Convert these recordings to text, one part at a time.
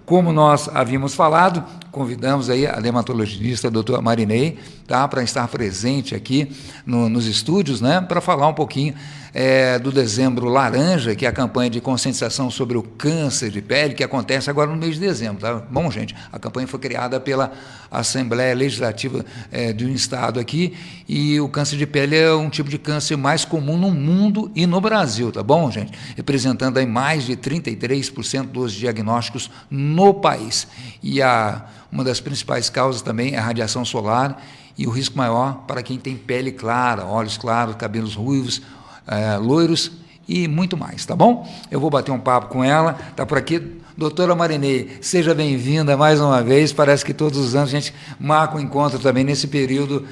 Como nós havíamos falado, convidamos aí a dermatologista, a doutora Marinei, tá, para estar presente aqui nos estúdios, né, para falar um pouquinho do Dezembro Laranja, que é a campanha de conscientização sobre o câncer de pele, que acontece agora no mês de dezembro. Tá? Bom, gente, a campanha foi criada pela Assembleia Legislativa de um estado aqui, e o câncer de pele é um tipo de câncer mais comum no mundo e no Brasil, tá bom, gente? Representando aí mais de 33% dos diagnósticos no país. E uma das principais causas também é a radiação solar e o risco maior para quem tem pele clara, olhos claros, cabelos ruivos, loiros e muito mais, tá bom? Eu vou bater um papo com ela, tá por aqui. Doutora Marinei, seja bem-vinda mais uma vez. Parece que todos os anos a gente marca um encontro também nesse período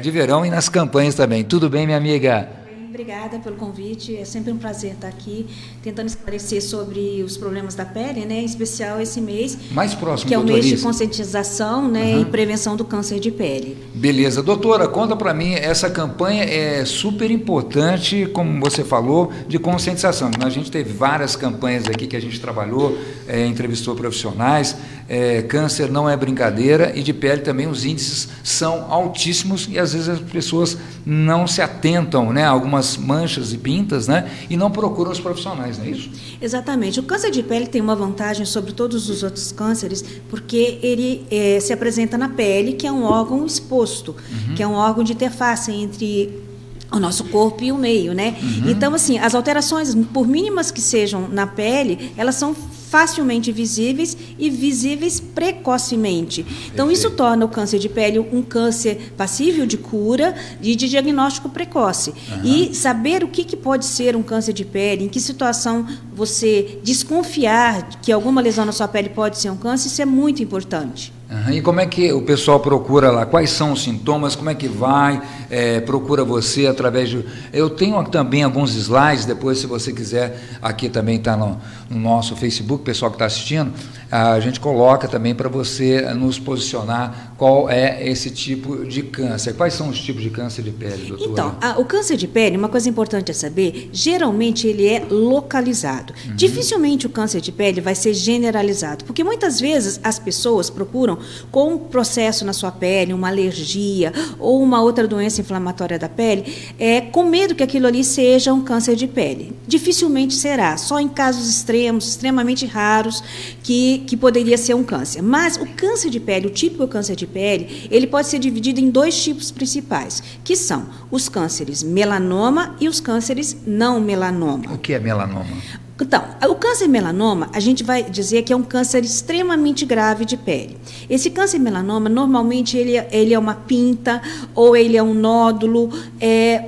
de verão e nas campanhas também. Tudo bem, minha amiga? Obrigada pelo convite, é sempre um prazer estar aqui tentando esclarecer sobre os problemas da pele, né, em especial esse mês, mais próximo, que é o mês de conscientização, né, e prevenção do câncer de pele. Beleza, doutora, conta para mim, essa campanha é super importante, como você falou, de conscientização. A gente teve várias campanhas aqui que a gente trabalhou, entrevistou profissionais, câncer não é brincadeira, e de pele também os índices são altíssimos e às vezes as pessoas não se atentam, né, a algumas manchas e pintas, né, e não procuram os profissionais, não é isso? Exatamente. O câncer de pele tem uma vantagem sobre todos os outros cânceres, porque ele se apresenta na pele, que é um órgão exposto, que é um órgão de interface entre o nosso corpo e o meio, né? Então, assim, as alterações, por mínimas que sejam na pele, elas são facilmente visíveis e visíveis precocemente. Então, isso torna o câncer de pele um câncer passível de cura e de diagnóstico precoce. E saber o que pode ser um câncer de pele, em que situação você desconfiar que alguma lesão na sua pele pode ser um câncer, isso é muito importante. E como é que o pessoal procura lá? Quais são os sintomas? Como é que vai? Procura você através de... Eu tenho também alguns slides, depois, se você quiser, aqui também está no nosso Facebook, o pessoal que está assistindo, a gente coloca também para você nos posicionar qual é esse tipo de câncer. Quais são os tipos de câncer de pele, doutora? Então, o câncer de pele, uma coisa importante a saber, geralmente ele é localizado. Dificilmente o câncer de pele vai ser generalizado, porque muitas vezes as pessoas procuram com um processo na sua pele, uma alergia ou uma outra doença inflamatória da pele, com medo que aquilo ali seja um câncer de pele. Dificilmente será, só em casos extremos, extremamente raros, que poderia ser um câncer. Mas o câncer de pele, o típico câncer de pele, ele pode ser dividido em dois tipos principais, que são os cânceres melanoma e os cânceres não melanoma. O que é melanoma? Então, o câncer melanoma, a gente vai dizer que é um câncer extremamente grave de pele. Esse câncer melanoma, normalmente, ele é uma pinta, ou ele é um nódulo,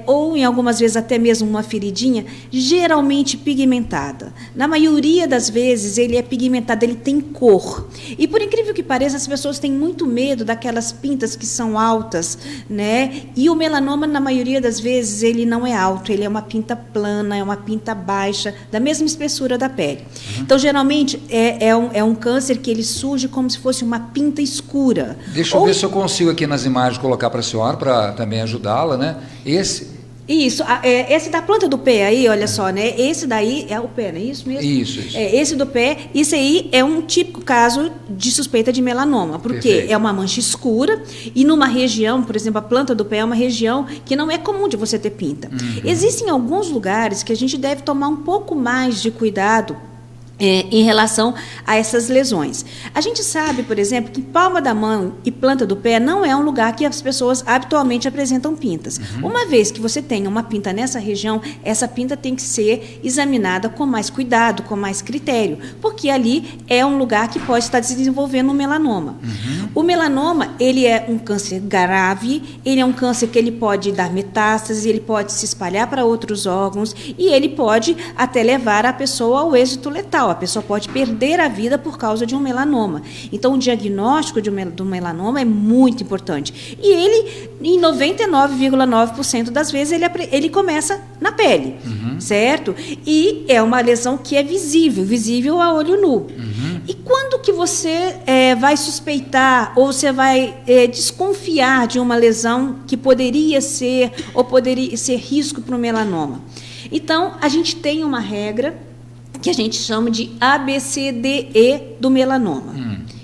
ou, em algumas vezes, até mesmo uma feridinha, geralmente pigmentada. Na maioria das vezes, ele é pigmentado, ele tem cor. E, por incrível que pareça, as pessoas têm muito medo daquelas pintas que são altas, né? E o melanoma, na maioria das vezes, ele não é alto, ele é uma pinta plana, é uma pinta baixa, da mesma espessura da pele. Então, geralmente, é um câncer que ele surge como se fosse uma pinta escura. Deixa eu ver se eu consigo aqui nas imagens colocar para a senhora, para também ajudá-la, né? Isso, esse da planta do pé aí, olha só, né? Esse daí é o pé, não é isso mesmo? Isso. Esse do pé, isso aí é um típico caso de suspeita de melanoma, porque Perfeito. É uma mancha escura e numa região, por exemplo, a planta do pé é uma região que não é comum de você ter pinta. Existem alguns lugares que a gente deve tomar um pouco mais de cuidado em relação a essas lesões. A gente sabe, por exemplo, que palma da mão e planta do pé não é um lugar que as pessoas habitualmente apresentam pintas. Uma vez que você tenha uma pinta nessa região, essa pinta tem que ser examinada com mais cuidado, com mais critério, porque ali é um lugar que pode estar desenvolvendo um melanoma. O melanoma, ele é um câncer grave, ele é um câncer que ele pode dar metástase, ele pode se espalhar para outros órgãos e ele pode até levar a pessoa ao êxito letal. A pessoa pode perder a vida por causa de um melanoma. Então, o diagnóstico do melanoma é muito importante. E ele, em 99,9% das vezes, ele começa na pele, certo? E é uma lesão que é visível a olho nu. E quando que você vai suspeitar ou você vai desconfiar de uma lesão que poderia ser ou poderia ser risco para o melanoma? Então, a gente tem uma regra que a gente chama de ABCDE do melanoma.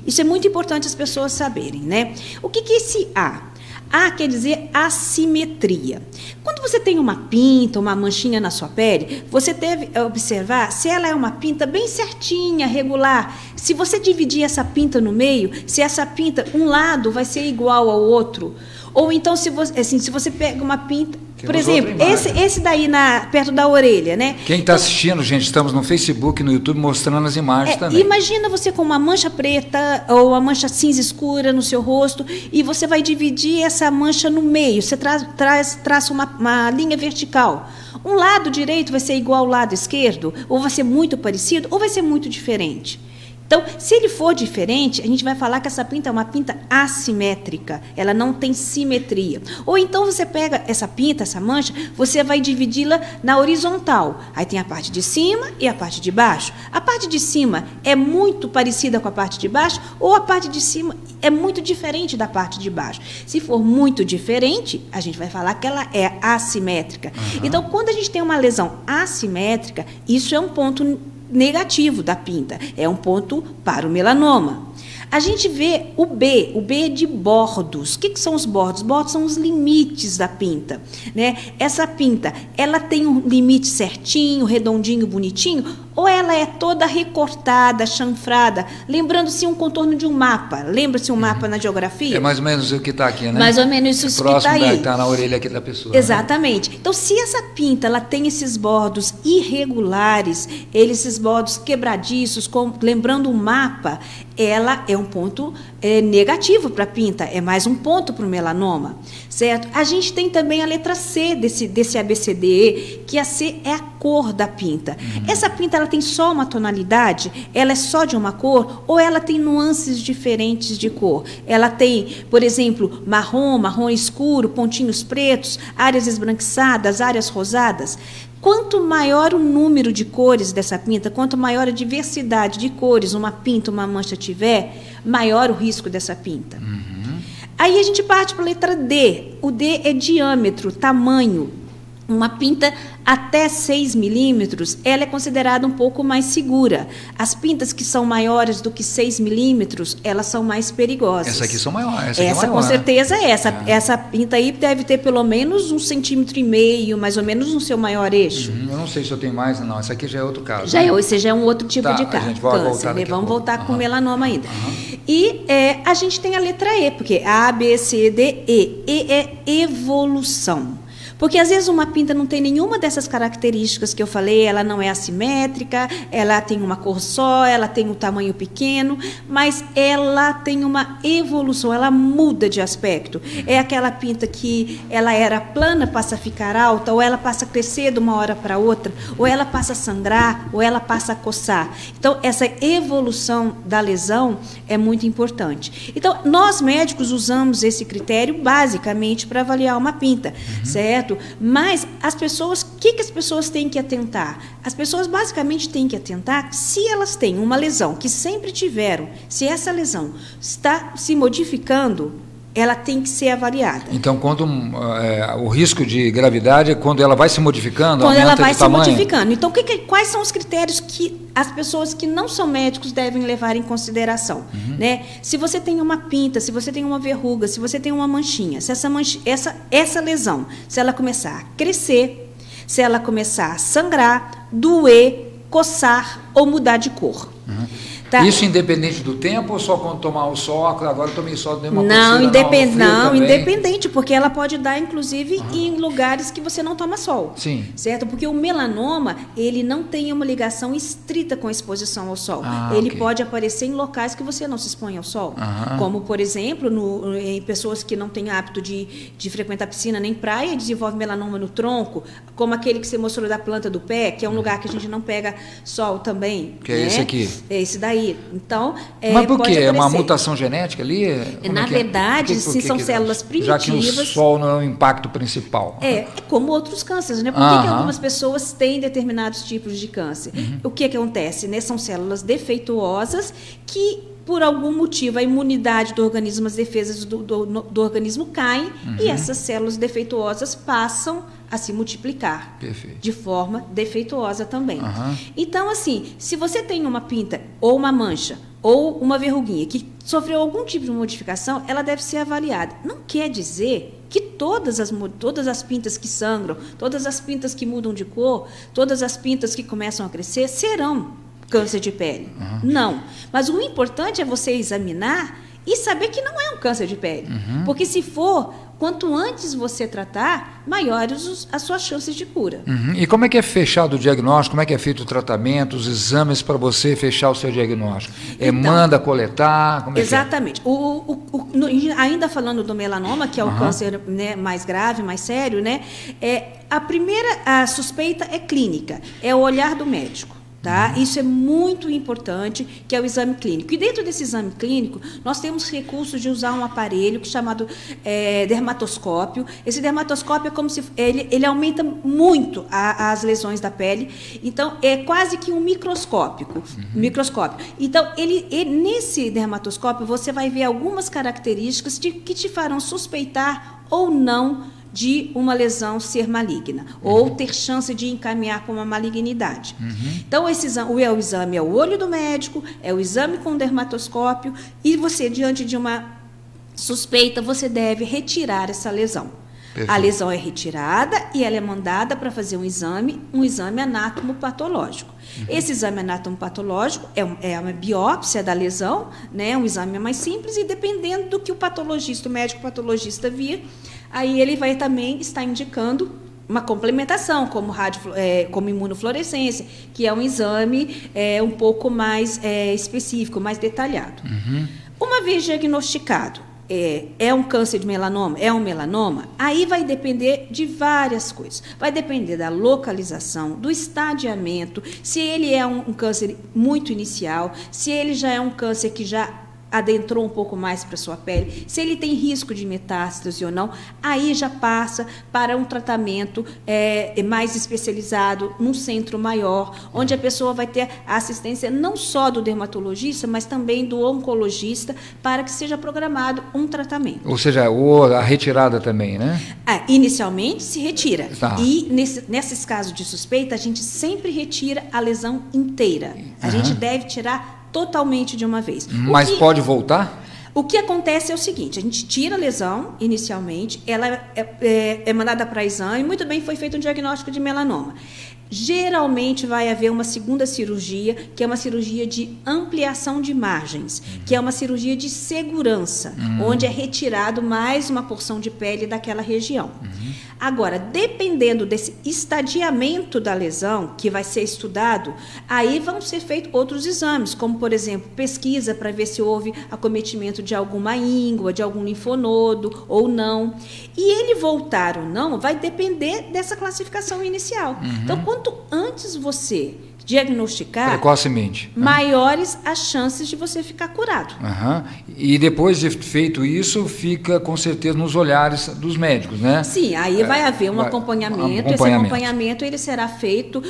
Isso é muito importante as pessoas saberem, né? O que é esse A? A quer dizer assimetria. Quando você tem uma pinta, uma manchinha na sua pele, você deve observar se ela é uma pinta bem certinha, regular. Se você dividir essa pinta no meio, se essa pinta, um lado vai ser igual ao outro. Ou então, se você pega uma pinta, por exemplo, esse daí perto da orelha, né? Quem está assistindo, gente, estamos no Facebook, no YouTube, mostrando as imagens também. Imagina você com uma mancha preta ou uma mancha cinza escura no seu rosto e você vai dividir essa mancha no meio. Você traça uma linha vertical. Um lado direito vai ser igual ao lado esquerdo, ou vai ser muito parecido, ou vai ser muito diferente. Então, se ele for diferente, a gente vai falar que essa pinta é uma pinta assimétrica, ela não tem simetria. Ou então você pega essa pinta, essa mancha, você vai dividi-la na horizontal. Aí tem a parte de cima e a parte de baixo. A parte de cima é muito parecida com a parte de baixo, ou a parte de cima é muito diferente da parte de baixo. Se for muito diferente, a gente vai falar que ela é assimétrica. Então, quando a gente tem uma lesão assimétrica, isso é um ponto negativo da pinta, é um ponto para o melanoma. A gente vê o B é de bordos. O que são os bordos? Os bordos são os limites da pinta, né? Essa pinta, ela tem um limite certinho, redondinho, bonitinho, ou ela é toda recortada, chanfrada, lembrando-se um contorno de um mapa. Lembra-se um mapa na geografia? É mais ou menos o que está aqui, né? Mais ou menos isso que está aí. Próximo está na orelha aqui da pessoa. Exatamente. Né? Então, se essa pinta ela tem esses bordos irregulares, esses bordos quebradiços, lembrando um mapa, ela é um ponto negativo para a pinta, é mais um ponto para o melanoma, certo? A gente tem também a letra C desse ABCDE, que a C é a cor da pinta. Essa pinta ela tem só uma tonalidade, ela é só de uma cor, ou ela tem nuances diferentes de cor? Ela tem, por exemplo, marrom escuro, pontinhos pretos, áreas esbranquiçadas, áreas rosadas. Quanto maior o número de cores dessa pinta, quanto maior a diversidade de cores uma pinta, uma mancha tiver, maior o risco dessa pinta. Aí a gente parte para a letra D. O D é diâmetro, tamanho. Uma pinta até 6 milímetros, ela é considerada um pouco mais segura. As pintas que são maiores do que 6 milímetros, elas são mais perigosas. Essa aqui são maiores. Essa com certeza é essa. Essa pinta aí deve ter pelo menos 1,5 centímetros, mais ou menos no seu maior eixo. Eu não sei se eu tenho mais, não. Essa aqui já é outro caso. Esse já é um outro tipo de câncer. Vamos voltar com melanoma ainda. E a gente tem a letra E, porque A, B, C, D, E. E é evolução. Porque, às vezes, uma pinta não tem nenhuma dessas características que eu falei, ela não é assimétrica, ela tem uma cor só, ela tem um tamanho pequeno, mas ela tem uma evolução, ela muda de aspecto. É aquela pinta que ela era plana, passa a ficar alta, ou ela passa a crescer de uma hora para outra, ou ela passa a sangrar, ou ela passa a coçar. Então, essa evolução da lesão é muito importante. Então, nós médicos usamos esse critério basicamente para avaliar uma pinta, certo? Mas as pessoas, o que as pessoas têm que atentar? As pessoas basicamente têm que atentar se elas têm uma lesão que sempre tiveram, se essa lesão está se modificando, ela tem que ser avaliada. Então, quando o risco de gravidade é quando ela vai se modificando? Quando ela vai se modificando. Então, quais são os critérios que as pessoas que não são médicos devem levar em consideração? Né? Se você tem uma pinta, se você tem uma verruga, se você tem uma manchinha, se essa lesão, se ela começar a crescer, se ela começar a sangrar, doer, coçar ou mudar de cor. Tá. Isso independente do tempo ou só quando tomar o sol? Agora eu tomei sol, dei uma Não, independente, porque ela pode dar, inclusive, em lugares que você não toma sol. Sim. Certo? Porque o melanoma, ele não tem uma ligação estrita com a exposição ao sol. Ele pode aparecer em locais que você não se expõe ao sol. Como, por exemplo, em pessoas que não têm hábito de frequentar piscina nem praia, desenvolve melanoma no tronco, como aquele que você mostrou da planta do pé, que é um lugar que a gente não pega sol também. Que é esse aqui? É esse daí. Então, mas por quê? É uma mutação genética ali? Na verdade, se são células primitivas... Já que o sol não é o impacto principal. É como outros cânceres, né? Por que algumas pessoas têm determinados tipos de câncer? O que acontece? Né? São células defeituosas que, por algum motivo, a imunidade do organismo, as defesas do organismo caem e essas células defeituosas passam a se multiplicar. Perfeito. De forma defeituosa também. Aham. Então, assim, se você tem uma pinta ou uma mancha ou uma verruguinha que sofreu algum tipo de modificação, ela deve ser avaliada. Não quer dizer que todas as pintas que sangram, todas as pintas que mudam de cor, todas as pintas que começam a crescer serão câncer de pele. Não. Mas o importante é você examinar e saber que não é um câncer de pele. Porque se for, quanto antes você tratar, maiores as suas chances de cura. E como é que é fechado o diagnóstico? Como é que é feito o tratamento, os exames para você fechar o seu diagnóstico? Então, manda coletar? Como é exatamente. Ainda falando do melanoma, que é o câncer, né, mais grave, mais sério, né? A suspeita é clínica, é o olhar do médico. Tá? Isso é muito importante, que é o exame clínico. E dentro desse exame clínico, nós temos recursos de usar um aparelho chamado dermatoscópio. Esse dermatoscópio é como se ele aumenta muito as lesões da pele. Então, é quase que um microscópio. Então, nesse dermatoscópio, você vai ver algumas características que te farão suspeitar ou não de uma lesão ser maligna, ou ter chance de encaminhar para uma malignidade. Então, o exame é o olho do médico, é o exame com o dermatoscópio, e você, diante de uma suspeita, você deve retirar essa lesão. Perfeito. A lesão é retirada e ela é mandada para fazer um exame anatomopatológico. Esse exame anatomopatológico é uma biópsia da lesão, né, um exame mais simples, e dependendo do que o médico patologista vir, aí ele vai também estar indicando uma complementação, como imunofluorescência, que é um exame um pouco mais específico, mais detalhado. Uma vez diagnosticado, é um câncer de melanoma, é um melanoma, aí vai depender de várias coisas. Vai depender da localização, do estadiamento, se ele é um câncer muito inicial, se ele já é um câncer que já adentrou um pouco mais para a sua pele, se ele tem risco de metástase ou não, aí já passa para um tratamento mais especializado, num centro maior, onde a pessoa vai ter a assistência não só do dermatologista, mas também do oncologista, para que seja programado um tratamento. Ou seja, a retirada também, né? Inicialmente se retira. Tá. E nesses casos de suspeita, a gente sempre retira a lesão inteira. A gente deve tirar totalmente de uma vez. Mas pode voltar? O que acontece é o seguinte: a gente tira a lesão inicialmente, ela é mandada para exame, muito bem, foi feito um diagnóstico de melanoma. Geralmente vai haver uma segunda cirurgia, que é uma cirurgia de ampliação de margens, que é uma cirurgia de segurança, onde é retirado mais uma porção de pele daquela região. Agora, dependendo desse estadiamento da lesão, que vai ser estudado, aí vão ser feitos outros exames, como, por exemplo, pesquisa para ver se houve acometimento de alguma íngua, de algum linfonodo ou não. E ele voltar ou não vai depender dessa classificação inicial. Então, quanto antes você diagnosticar, precocemente, maiores as chances de você ficar curado. E depois de feito isso, fica com certeza nos olhares dos médicos, né? Sim, aí vai haver um acompanhamento. Esse acompanhamento ele será feito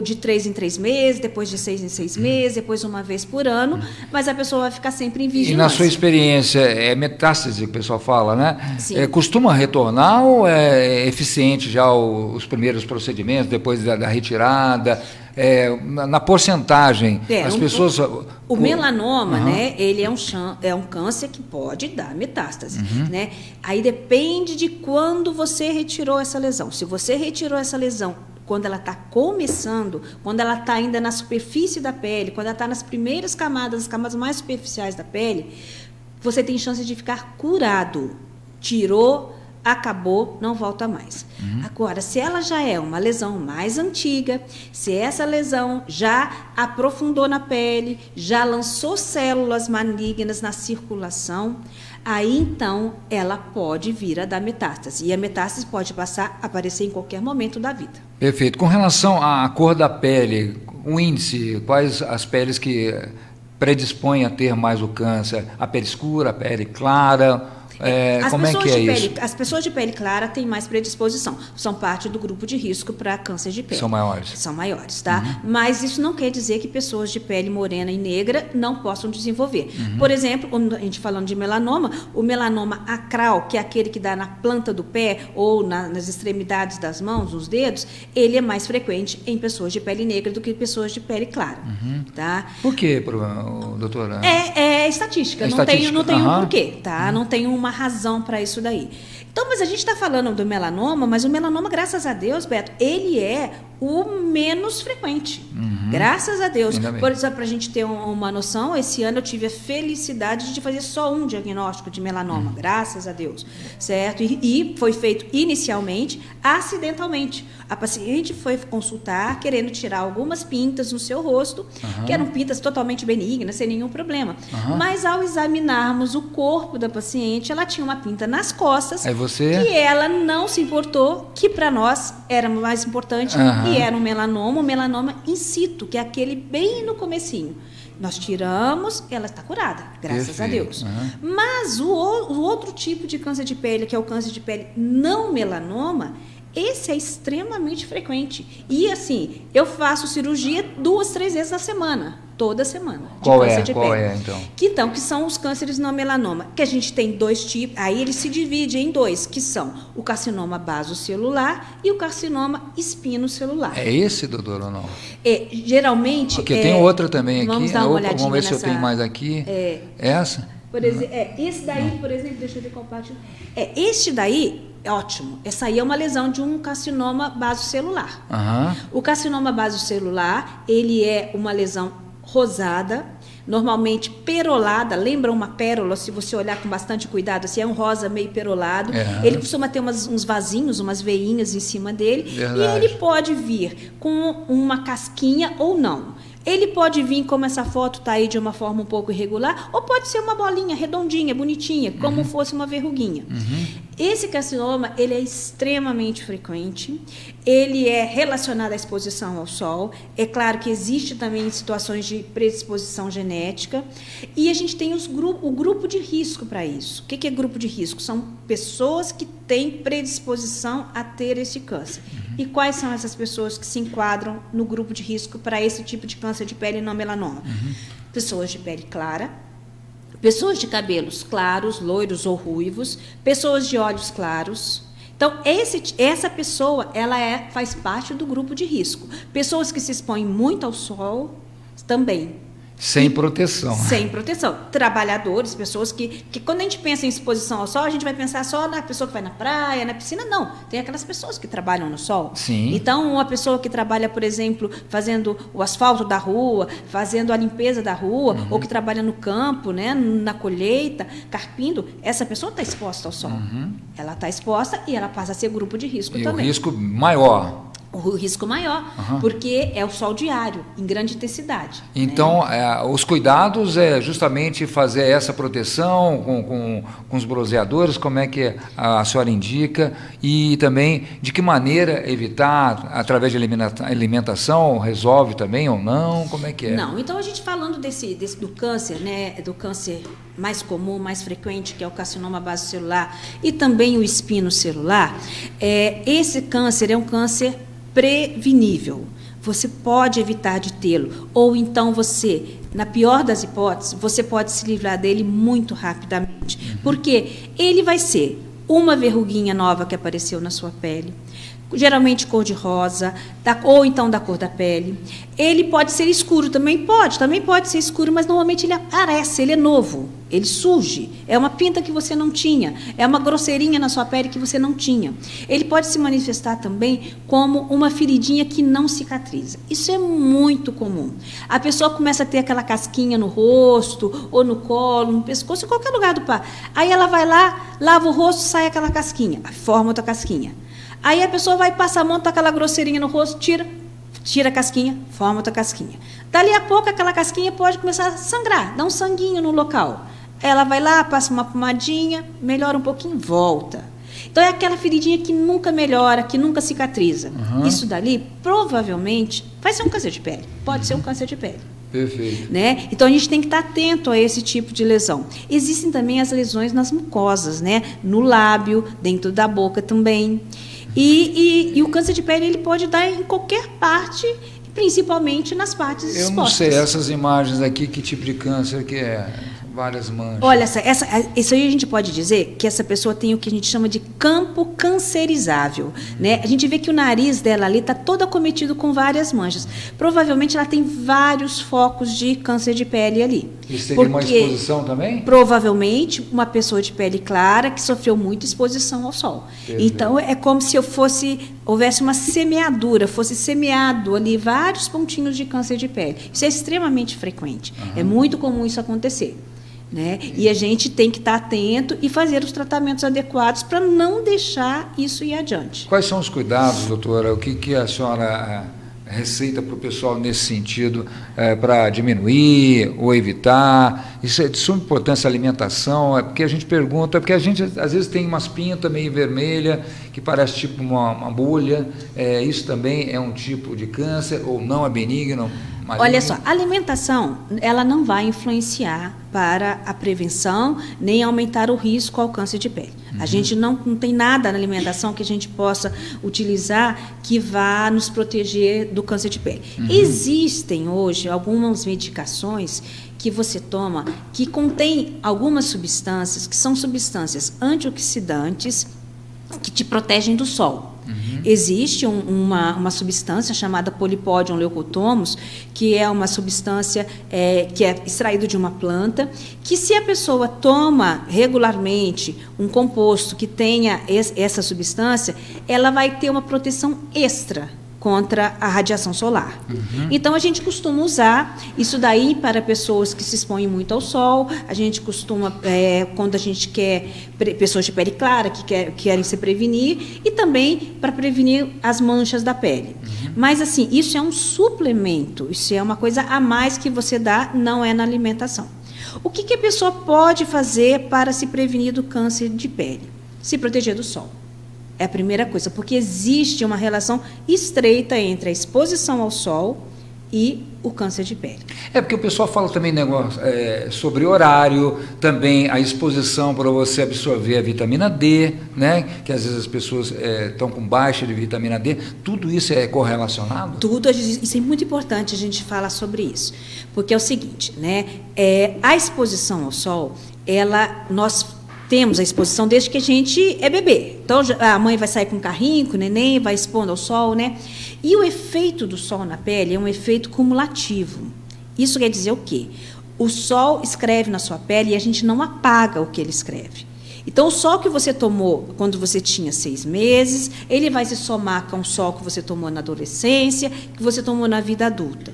de 3 em 3 meses, depois de 6 em 6 meses, depois uma vez por ano, mas a pessoa vai ficar sempre em vigilância. E na sua experiência, é metástase que o pessoal fala, né? Sim. Costuma retornar ou é eficiente já os primeiros procedimentos, depois da retirada? Na porcentagem, as pessoas... O melanoma, né, ele é um câncer que pode dar metástase, né? Aí depende de quando você retirou essa lesão. Se você retirou essa lesão quando ela está começando, quando ela está ainda na superfície da pele, quando ela está nas primeiras camadas, as camadas mais superficiais da pele, você tem chance de ficar curado. Tirou, acabou, não volta mais. Agora, se ela já é uma lesão mais antiga, se essa lesão já aprofundou na pele, já lançou células malignas na circulação, aí então ela pode vir a dar metástase. E a metástase pode aparecer em qualquer momento da vida. Perfeito. Com relação à cor da pele, o índice, quais as peles que predispõem a ter mais o câncer? A pele escura, a pele clara? Como é que é isso? As pessoas de pele clara têm mais predisposição, são parte do grupo de risco para câncer de pele. São maiores. São maiores, tá? Mas isso não quer dizer que pessoas de pele morena e negra não possam desenvolver. Por exemplo, a gente falando de melanoma, o melanoma acral, que é aquele que dá na planta do pé ou nas extremidades das mãos, nos dedos, ele é mais frequente em pessoas de pele negra do que pessoas de pele clara, tá? Por quê, doutora? É estatística, não tem um porquê, tá? Não tem uma razão para isso daí. Então, mas a gente está falando do melanoma, mas o melanoma, graças a Deus, Beto, ele é o menos frequente. Graças a Deus. Por exemplo, para a gente ter uma noção, esse ano eu tive a felicidade de fazer só um diagnóstico de melanoma, graças a Deus, certo? E foi feito inicialmente, acidentalmente. A paciente foi consultar querendo tirar algumas pintas no seu rosto, que eram pintas totalmente benignas, sem nenhum problema. Mas ao examinarmos o corpo da paciente, ela tinha uma pinta nas costas, que ela não se importou, que para nós era mais importante, e era um melanoma in situ, que é aquele bem no comecinho. Nós tiramos, ela está curada, graças a Deus. Mas o outro tipo de câncer de pele, que é o câncer de pele não melanoma, esse é extremamente frequente. E assim, eu faço cirurgia 2, 3 vezes na semana. Toda semana. Qual é, então? Que são os cânceres não melanoma. Que a gente tem 2 tipos, aí ele se divide em 2, que são o carcinoma basocelular e o carcinoma espinocelular. É esse, doutor, ou não? Geralmente... Porque tem outra também aqui. Vamos dar uma olhadinha vamos ver se eu tenho mais aqui. Essa? Por exemplo, esse daí, por exemplo, deixa eu ver compartilhar. Este daí... Ótimo. Essa aí é uma lesão de um carcinoma basocelular. O carcinoma basocelular, ele é uma lesão rosada, normalmente perolada, lembra uma pérola, se você olhar com bastante cuidado, assim, é um rosa meio perolado. Ele costuma ter uns vasinhos, umas veinhas em cima dele. E ele pode vir com uma casquinha ou não. Ele pode vir, como essa foto está aí, de uma forma um pouco irregular, ou pode ser uma bolinha redondinha, bonitinha, como fosse uma verruguinha. Esse carcinoma, ele é extremamente frequente, ele é relacionado à exposição ao sol. É claro que existe também situações de predisposição genética, e a gente tem o grupo de risco para isso. O que é grupo de risco? São pessoas que têm predisposição a ter esse câncer. E quais são essas pessoas que se enquadram no grupo de risco para esse tipo de câncer de pele não melanoma? Pessoas de pele clara, pessoas de cabelos claros, loiros ou ruivos, pessoas de olhos claros. Então, essa pessoa, ela faz parte do grupo de risco. Pessoas que se expõem muito ao sol também. Sem proteção. Sem proteção. Trabalhadores, pessoas que quando a gente pensa em exposição ao sol, a gente vai pensar só na pessoa que vai na praia, na piscina. Não, tem aquelas pessoas que trabalham no sol. Sim. Então, uma pessoa que trabalha, por exemplo, fazendo o asfalto da rua, fazendo a limpeza da rua, ou que trabalha no campo, né, na colheita, carpindo, essa pessoa está exposta ao sol. Ela está exposta e ela passa a ser grupo de risco também. O risco maior. O risco maior, porque é o sol diário, em grande intensidade. Então, os cuidados é justamente fazer essa proteção com os bronzeadores, como é que a senhora indica, e também de que maneira evitar, através de alimentação, resolve também ou não, como é que é? Não, então a gente falando do câncer, né, do câncer mais comum, mais frequente, que é o carcinoma basocelular, e também o espinocelular, esse câncer é um câncer prevenível. Você pode evitar de tê-lo, ou então você, na pior das hipóteses, você pode se livrar dele muito rapidamente, porque ele vai ser uma verruguinha nova que apareceu na sua pele, geralmente cor de rosa, ou então da cor da pele. Ele pode ser escuro, também pode ser escuro, mas normalmente ele aparece, ele é novo, ele surge, é uma pinta que você não tinha, é uma grosseirinha na sua pele que você não tinha. Ele pode se manifestar também como uma feridinha que não cicatriza. Isso é muito comum. A pessoa começa a ter aquela casquinha no rosto, ou no colo, no pescoço, em qualquer lugar do pá. Aí ela vai lá, lava o rosto, sai aquela casquinha, forma outra casquinha. Aí a pessoa vai passar a mão, tá aquela grosseirinha no rosto, tira a casquinha, forma outra casquinha. Dali a pouco aquela casquinha pode começar a sangrar, dá um sanguinho no local. Ela vai lá, passa uma pomadinha, melhora um pouquinho, volta. Então é aquela feridinha que nunca melhora, que nunca cicatriza. Isso dali, provavelmente, vai ser um câncer de pele. Pode ser um câncer de pele. Perfeito. Né? Então a gente tem que estar atento a esse tipo de lesão. Existem também as lesões nas mucosas, né? No lábio, dentro da boca também. E o câncer de pele ele pode dar em qualquer parte, principalmente nas partes expostas. Eu não sei, essas imagens aqui, que tipo de câncer que é? Várias manchas. Olha, isso aí a gente pode dizer que essa pessoa tem o que a gente chama de campo cancerizável, né? A gente vê que o nariz dela ali está todo acometido com várias manchas. Provavelmente ela tem vários focos de câncer de pele ali. Isso seria uma exposição também? Provavelmente uma pessoa de pele clara que sofreu muita exposição ao sol. Perfeito. Então é como se houvesse uma semeadura, fosse semeado ali vários pontinhos de câncer de pele. Isso é extremamente frequente. É muito comum isso acontecer. Né? E a gente tem que estar atento e fazer os tratamentos adequados para não deixar isso ir adiante. Quais são os cuidados, doutora? O que a senhora receita para o pessoal nesse sentido, para diminuir ou evitar? Isso é de suma importância, a alimentação, porque a gente pergunta, porque a gente às vezes tem umas pintas meio vermelha, que parece tipo uma bolha, isso também é um tipo de câncer, ou não é benigno? Maligno? Olha só, a alimentação, ela não vai influenciar para a prevenção, nem aumentar o risco ao câncer de pele. A gente não tem nada na alimentação que a gente possa utilizar que vá nos proteger do câncer de pele. Existem hoje algumas medicações que você toma que contém algumas substâncias, que são substâncias antioxidantes, que te protegem do sol. Existe uma substância chamada Polypodium leucotomus, que é uma substância que é extraída de uma planta, que se a pessoa toma regularmente um composto que tenha essa substância, ela vai ter uma proteção extra contra a radiação solar. Então, a gente costuma usar isso daí para pessoas que se expõem muito ao sol, a gente costuma, quando a gente quer, pessoas de pele clara, que querem se prevenir, e também para prevenir as manchas da pele. Mas, assim, isso é um suplemento, isso é uma coisa a mais que você dá, não é na alimentação. O que a pessoa pode fazer para se prevenir do câncer de pele? Se proteger do sol. É a primeira coisa, porque existe uma relação estreita entre a exposição ao sol e o câncer de pele. Porque o pessoal fala também sobre horário, também a exposição para você absorver a vitamina D, né? Que às vezes as pessoas estão com baixa de vitamina D, tudo isso é correlacionado? Tudo, isso é muito importante a gente falar sobre isso, porque é o seguinte, né? A exposição ao sol, nós temos a exposição desde que a gente é bebê. Então, a mãe vai sair com o carrinho, com o neném, vai expondo ao sol, né? E o efeito do sol na pele é um efeito cumulativo. Isso quer dizer o quê? O sol escreve na sua pele e a gente não apaga o que ele escreve. Então, o sol que você tomou quando você tinha 6 meses, ele vai se somar com o sol que você tomou na adolescência, que você tomou na vida adulta.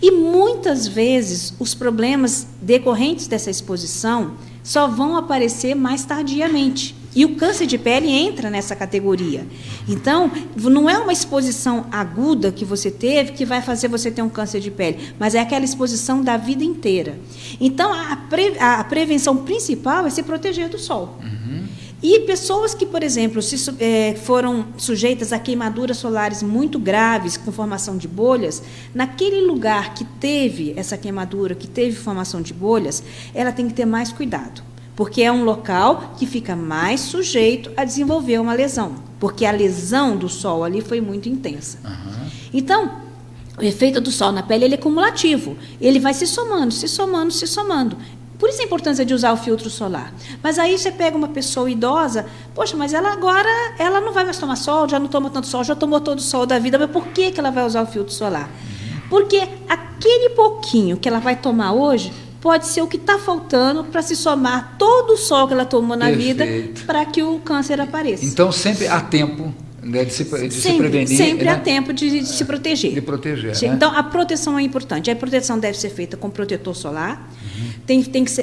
E, muitas vezes, os problemas decorrentes dessa exposição só vão aparecer mais tardiamente. E o câncer de pele entra nessa categoria. Então, não é uma exposição aguda que você teve que vai fazer você ter um câncer de pele, mas é aquela exposição da vida inteira. Então, a prevenção principal é se proteger do sol. E pessoas que, por exemplo, foram sujeitas a queimaduras solares muito graves, com formação de bolhas, naquele lugar que teve essa queimadura, que teve formação de bolhas, ela tem que ter mais cuidado, porque é um local que fica mais sujeito a desenvolver uma lesão, porque a lesão do sol ali foi muito intensa. Então, o efeito do sol na pele ele é cumulativo, ele vai se somando, se somando, se somando. Por isso a importância de usar o filtro solar. Mas aí você pega uma pessoa idosa, poxa, mas ela agora não vai mais tomar sol, já não toma tanto sol, já tomou todo o sol da vida, mas por que ela vai usar o filtro solar? Porque aquele pouquinho que ela vai tomar hoje pode ser o que está faltando para se somar todo o sol que ela tomou na vida para que o câncer apareça. Então, sempre há tempo, né, de se prevenir. Sempre há tempo de se proteger. De proteger, né? Então, a proteção é importante. A proteção deve ser feita com protetor solar,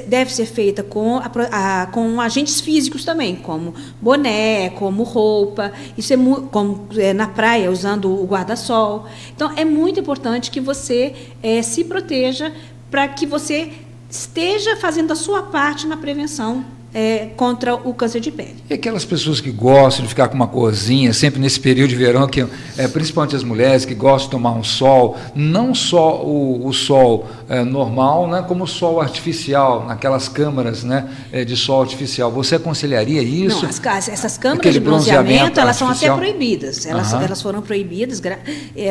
deve ser feita com agentes físicos também, como boné, como roupa, isso como na praia, usando o guarda-sol. Então, é muito importante que você se proteja para que você esteja fazendo a sua parte na prevenção contra o câncer de pele. E aquelas pessoas que gostam de ficar com uma corzinha, sempre nesse período de verão, que principalmente as mulheres que gostam de tomar um sol, não só o sol normal, né, como o sol artificial, naquelas câmaras, né, de sol artificial. Você aconselharia isso? Não, essas câmaras de bronzeamento, elas são até proibidas. Elas foram proibidas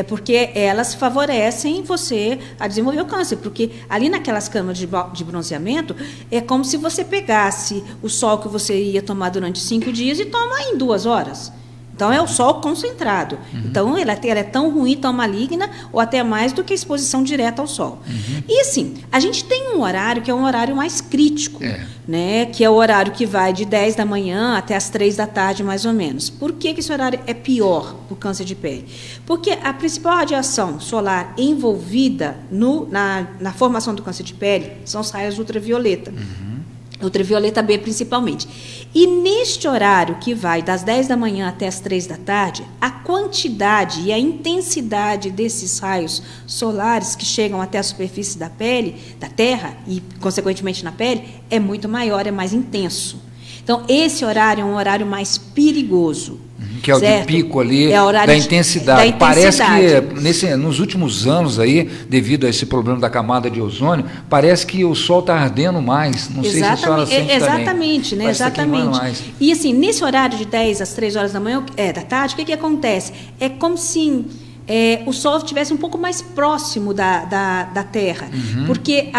porque elas favorecem você a desenvolver o câncer. Porque ali naquelas câmaras de bronzeamento, é como se você pegasse o sol que você ia tomar durante 5 dias e toma em 2 horas. Então, é o sol concentrado. Então, ela é tão ruim, tão maligna, ou até mais do que a exposição direta ao sol. E, assim, a gente tem um horário que é um horário mais crítico, né? Que é o horário que vai de 10 da manhã até as 3 da tarde, mais ou menos. Por que esse horário é pior para o câncer de pele? Porque a principal radiação solar envolvida na formação do câncer de pele são os raios ultravioleta. Ultravioleta B, principalmente. E neste horário, que vai das 10 da manhã até as 3 da tarde, a quantidade e a intensidade desses raios solares que chegam até a superfície da pele, da Terra, e, consequentemente, na pele, é muito maior, é mais intenso. Então, esse horário é um horário mais perigoso. Que é o de pico ali, da intensidade. Parece que nos últimos anos aí, devido a esse problema da camada de ozônio, parece que o sol está ardendo mais. Não sei se a senhora sente exatamente, também. Né? Exatamente. Mais. E assim, nesse horário de 10 às 3 horas da manhã, da tarde, o que acontece? É como se o Sol estivesse um pouco mais próximo da Terra, porque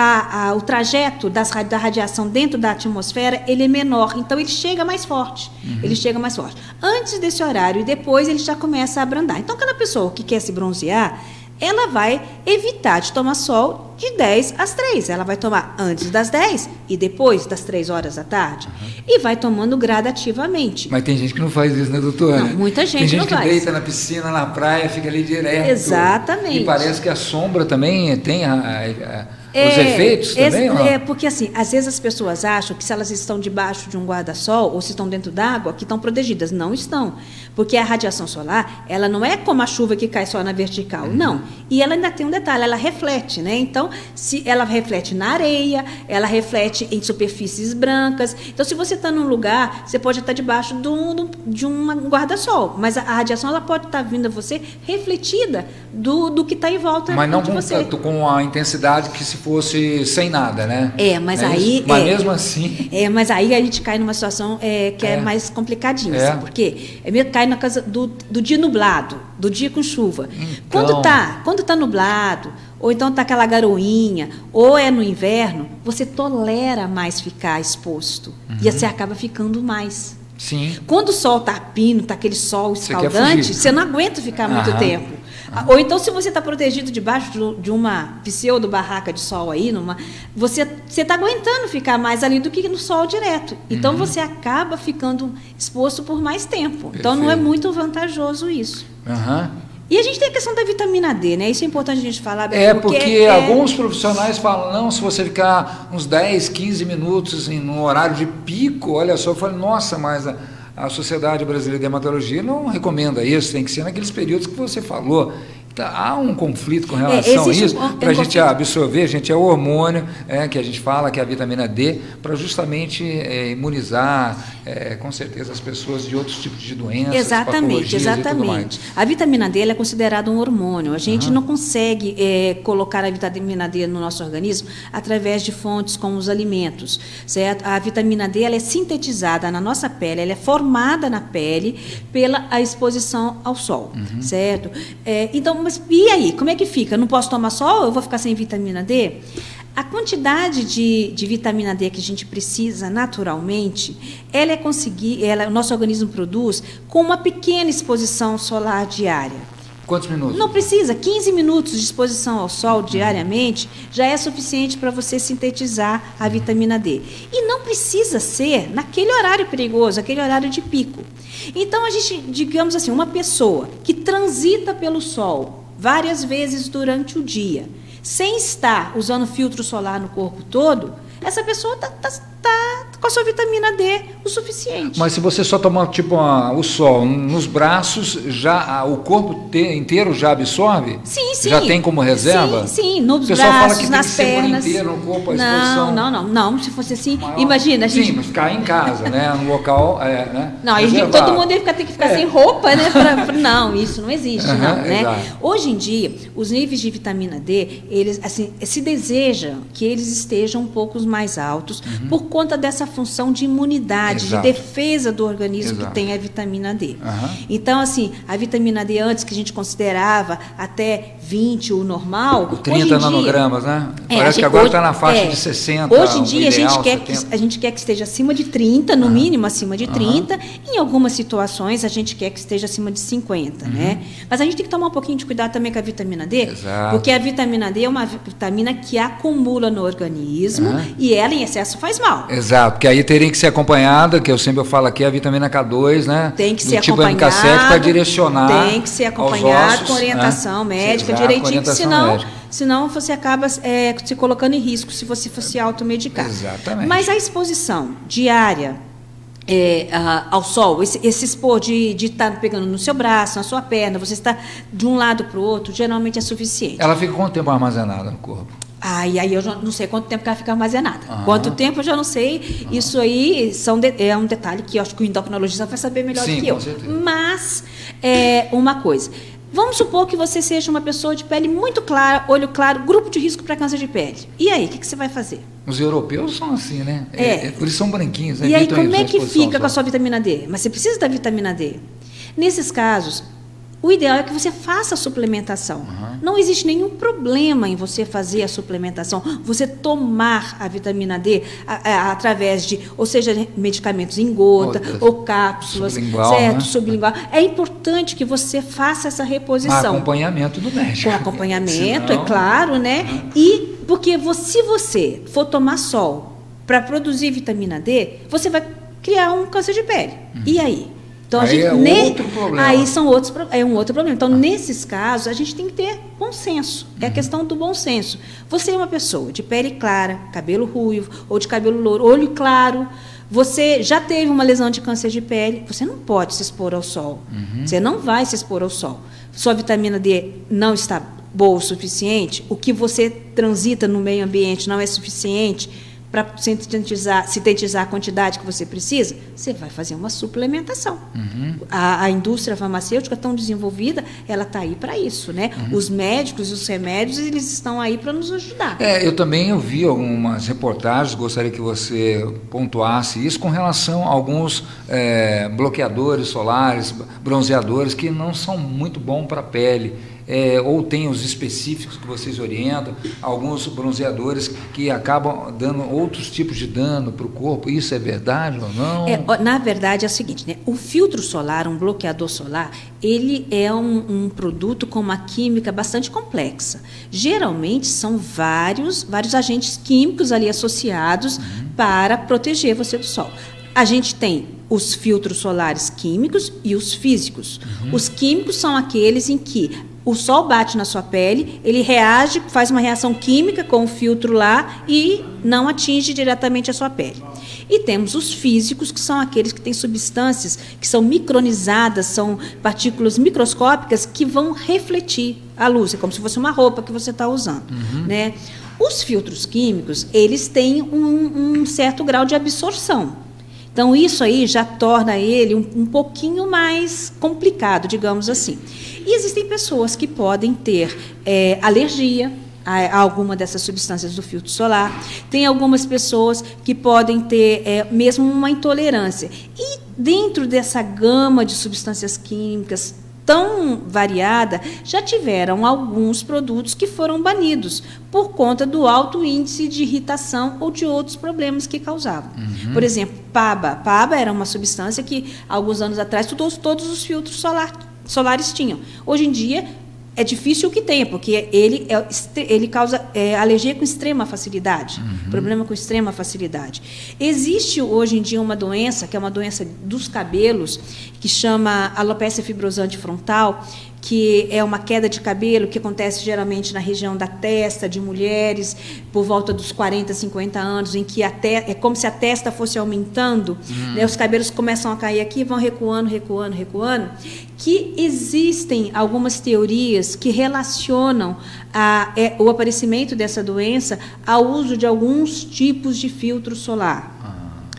o trajeto da radiação dentro da atmosfera ele é menor, então ele chega mais forte. Ele chega mais forte. Antes desse horário e depois ele já começa a abrandar. Então, cada pessoa que quer se bronzear, ela vai evitar de tomar sol de 10 às 3. Ela vai tomar antes das 10 e depois das 3 horas da tarde. E vai tomando gradativamente. Mas tem gente que não faz isso, né, doutora? Não, muita gente não faz. Tem gente que deita na piscina, na praia, fica ali direto. Exatamente. E parece que a sombra também tem os efeitos também? Porque assim, às vezes as pessoas acham que se elas estão debaixo de um guarda-sol ou se estão dentro d'água, que estão protegidas. Não estão. Porque a radiação solar, ela não é como a chuva que cai só na vertical, não. E ela ainda tem um detalhe, ela reflete, né? Então, se ela reflete na areia, ela reflete em superfícies brancas. Então, se você está num lugar, você pode estar debaixo de um guarda-sol, mas a radiação ela pode estar vindo a você refletida do que está em volta de você. Mas não com a intensidade que se fosse sem nada, né? Mas mesmo assim... mas aí a gente cai numa situação que é mais complicadinha, assim, porque cai na casa do dia nublado, do dia com chuva. Então... Quando tá nublado, ou então está aquela garoinha, ou é no inverno, você tolera mais ficar exposto. E você acaba ficando mais. Sim. Quando o sol está a pino, está aquele sol escaldante, você não aguenta ficar muito tempo. Ou então, se você está protegido debaixo de uma pseudo-barraca de sol aí, você está aguentando ficar mais ali do que no sol direto. Então, você acaba ficando exposto por mais tempo. Perfeito. Então, não é muito vantajoso isso. E a gente tem a questão da vitamina D, né? Isso é importante a gente falar. Porque alguns profissionais falam, não, se você ficar uns 10, 15 minutos no horário de pico, olha só, eu falo, nossa, mas a Sociedade Brasileira de Dermatologia não recomenda isso, tem que ser naqueles períodos que você falou. Há um conflito com relação a isso, para a gente absorver, é o hormônio que a gente fala, que é a vitamina D, para justamente imunizar, com certeza, as pessoas de outros tipos de doenças, exatamente. E tudo mais. A vitamina D ela é considerada um hormônio. A gente não consegue colocar a vitamina D no nosso organismo através de fontes como os alimentos, certo? A vitamina D ela é sintetizada na nossa pele, ela é formada na pele pela a exposição ao sol, certo? Então, mas e aí, como é que fica? Não posso tomar sol? Eu vou ficar sem vitamina D? A quantidade de vitamina D que a gente precisa naturalmente, o nosso organismo produz com uma pequena exposição solar diária. Quantos minutos? Não precisa, 15 minutos de exposição ao sol diariamente já é suficiente para você sintetizar a vitamina D. E não precisa ser naquele horário perigoso, aquele horário de pico. Então, a gente, digamos assim, uma pessoa que transita pelo sol várias vezes durante o dia, sem estar usando filtro solar no corpo todo, essa pessoa está com a sua vitamina D o suficiente. Mas se você só tomar tipo o sol nos braços, já o corpo inteiro já absorve? Sim, sim. Já tem como reserva? Sim, nos braços, fala que nas pernas. Inteiro, no corpo, a exposição. Não. Se fosse assim, maior. imagina a gente. Sim, mas ficar em casa, né? No local, né? Não, todo mundo ia ter que ficar sem roupa, né? Não, isso não existe, não, né? Exato. Hoje em dia, os níveis de vitamina D, eles, assim, se deseja que eles estejam um pouco mais altos por conta dessa função de imunidade, de defesa do organismo que tem a vitamina D. Então, assim, a vitamina D antes que a gente considerava até 20 o normal, o 30 nanogramas, né? Parece que agora está na faixa de 60. Hoje em dia ideal, a gente quer que esteja acima de 30, no mínimo acima de 30. Em algumas situações a gente quer que esteja acima de 50, né? Mas a gente tem que tomar um pouquinho de cuidado também com a vitamina D, porque a vitamina D é uma vitamina que acumula no organismo e ela em excesso faz mal. Exato, porque aí teria que ser acompanhada, que eu sempre falo aqui, a vitamina K2, né? Tem que ser tipo acompanhado, MK7 para direcionar. Tem que ser acompanhado com orientação médica, direitinho, senão você acaba se colocando em risco se você fosse automedicar. Exatamente. Mas a exposição diária ao sol, esse expor de estar pegando no seu braço, na sua perna, você está de um lado para o outro, geralmente é suficiente. Ela fica quanto tempo armazenada no corpo? E aí eu já não sei quanto tempo que ela fica armazenada. Quanto tempo eu já não sei. Isso aí é um detalhe que eu acho que o endocrinologista vai saber melhor do que eu. Com certeza. Mas, uma coisa. Vamos supor que você seja uma pessoa de pele muito clara, olho claro, grupo de risco para câncer de pele. E aí, o que você vai fazer? Os europeus são assim, né? Eles são branquinhos. Né? E aí, como é que fica com a sua vitamina D? Mas você precisa da vitamina D. Nesses casos, o ideal é que você faça a suplementação. Não existe nenhum problema em você fazer a suplementação, você tomar a vitamina D através de, ou seja, medicamentos em gota ou cápsulas, sublingual, certo? Né? Sublingual. É importante que você faça essa reposição. Com acompanhamento do médico. Com acompanhamento, senão... é claro, né? E porque se você for tomar sol para produzir vitamina D, você vai criar um câncer de pele. E aí? Então, outro problema. Aí é um outro problema. Então, nesses casos, a gente tem que ter bom senso. É a questão do bom senso. Você é uma pessoa de pele clara, cabelo ruivo, ou de cabelo louro, olho claro, você já teve uma lesão de câncer de pele, você não pode se expor ao sol. Você não vai se expor ao sol. Sua vitamina D não está boa o suficiente, o que você transita no meio ambiente não é suficiente para sintetizar a quantidade que você precisa, você vai fazer uma suplementação. A indústria farmacêutica tão desenvolvida, ela está aí para isso, né? Os médicos e os remédios, eles estão aí para nos ajudar. Eu também vi algumas reportagens, gostaria que você pontuasse isso, com relação a alguns bloqueadores solares, bronzeadores, que não são muito bons para a pele. Ou tem os específicos que vocês orientam, alguns bronzeadores que acabam dando outros tipos de dano para o corpo. Isso é verdade ou não? Na verdade é o seguinte, né? O filtro solar, um bloqueador solar, ele é um produto com uma química bastante complexa. Geralmente são vários agentes químicos ali associados para proteger você do sol. A gente tem os filtros solares químicos e os físicos. Os químicos são aqueles em que o sol bate na sua pele, ele reage, faz uma reação química com o filtro lá e não atinge diretamente a sua pele. E temos os físicos, que são aqueles que têm substâncias que são micronizadas, são partículas microscópicas que vão refletir a luz. É como se fosse uma roupa que você está usando, né? Os filtros químicos, eles têm um certo grau de absorção. Então, isso aí já torna ele um pouquinho mais complicado, digamos assim. E existem pessoas que podem ter alergia a alguma dessas substâncias do filtro solar. Tem algumas pessoas que podem ter mesmo uma intolerância. E dentro dessa gama de substâncias químicas tão variada, já tiveram alguns produtos que foram banidos por conta do alto índice de irritação ou de outros problemas que causavam. Por exemplo, PABA. PABA era uma substância que, alguns anos atrás, todos os filtros solares tinham. Hoje em dia, é difícil que tenha, porque ele causa alergia com extrema facilidade, problema com extrema facilidade. Existe hoje em dia uma doença, que é uma doença dos cabelos, que chama alopecia fibrosante frontal, que é uma queda de cabelo que acontece geralmente na região da testa de mulheres, por volta dos 40, 50 anos, em que é como se a testa fosse aumentando, né, os cabelos começam a cair aqui, vão recuando, recuando, recuando, que existem algumas teorias que relacionam o aparecimento dessa doença ao uso de alguns tipos de filtro solar.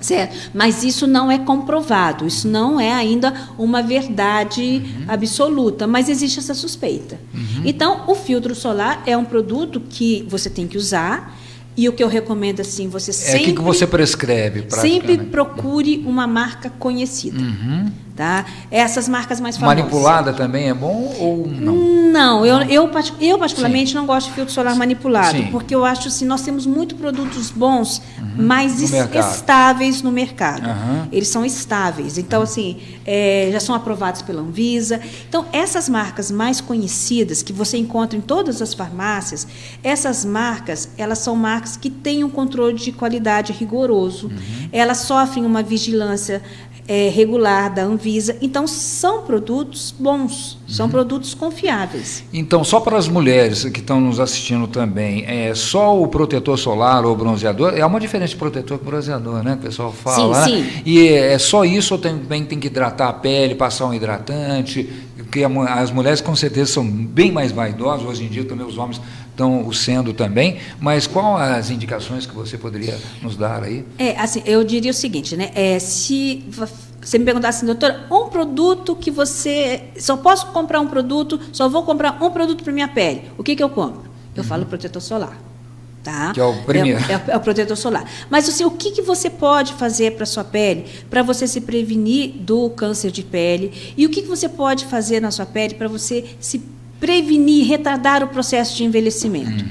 Certo? Mas isso não é comprovado, isso não é ainda uma verdade absoluta, mas existe essa suspeita. Então, o filtro solar é um produto que você tem que usar, e o que eu recomendo assim, você sempre... O que você prescreve? Sempre procure uma marca conhecida. Tá? Essas marcas mais famosas. Manipulada também é bom ou não? Não, eu particularmente não gosto de filtro solar manipulado, Sim. porque eu acho assim, nós temos muitos produtos bons, mas estáveis no mercado. Eles são estáveis, então assim, já são aprovados pela Anvisa. Então, essas marcas mais conhecidas, que você encontra em todas as farmácias, essas marcas, elas são marcas que têm um controle de qualidade rigoroso, elas sofrem uma vigilância regular da Anvisa, então são produtos bons, são produtos confiáveis. Então, só para as mulheres que estão nos assistindo também, só o protetor solar ou bronzeador, é uma diferença de protetor com bronzeador, né, que o pessoal fala, sim, né? E é só isso ou também tem que hidratar a pele, passar um hidratante, porque as mulheres com certeza são bem mais vaidosas, hoje em dia também os homens estão sendo também, mas quais as indicações que você poderia nos dar aí? Assim, eu diria o seguinte, né, se você me perguntasse assim, doutora, um produto que só posso comprar um produto, só vou comprar um produto para minha pele, o que eu compro? Eu falo protetor solar. Tá? Que é o primeiro. É o protetor solar. Mas assim, o que você pode fazer para a sua pele, para você se prevenir do câncer de pele? E o que você pode fazer na sua pele para você se prevenir, retardar o processo de envelhecimento?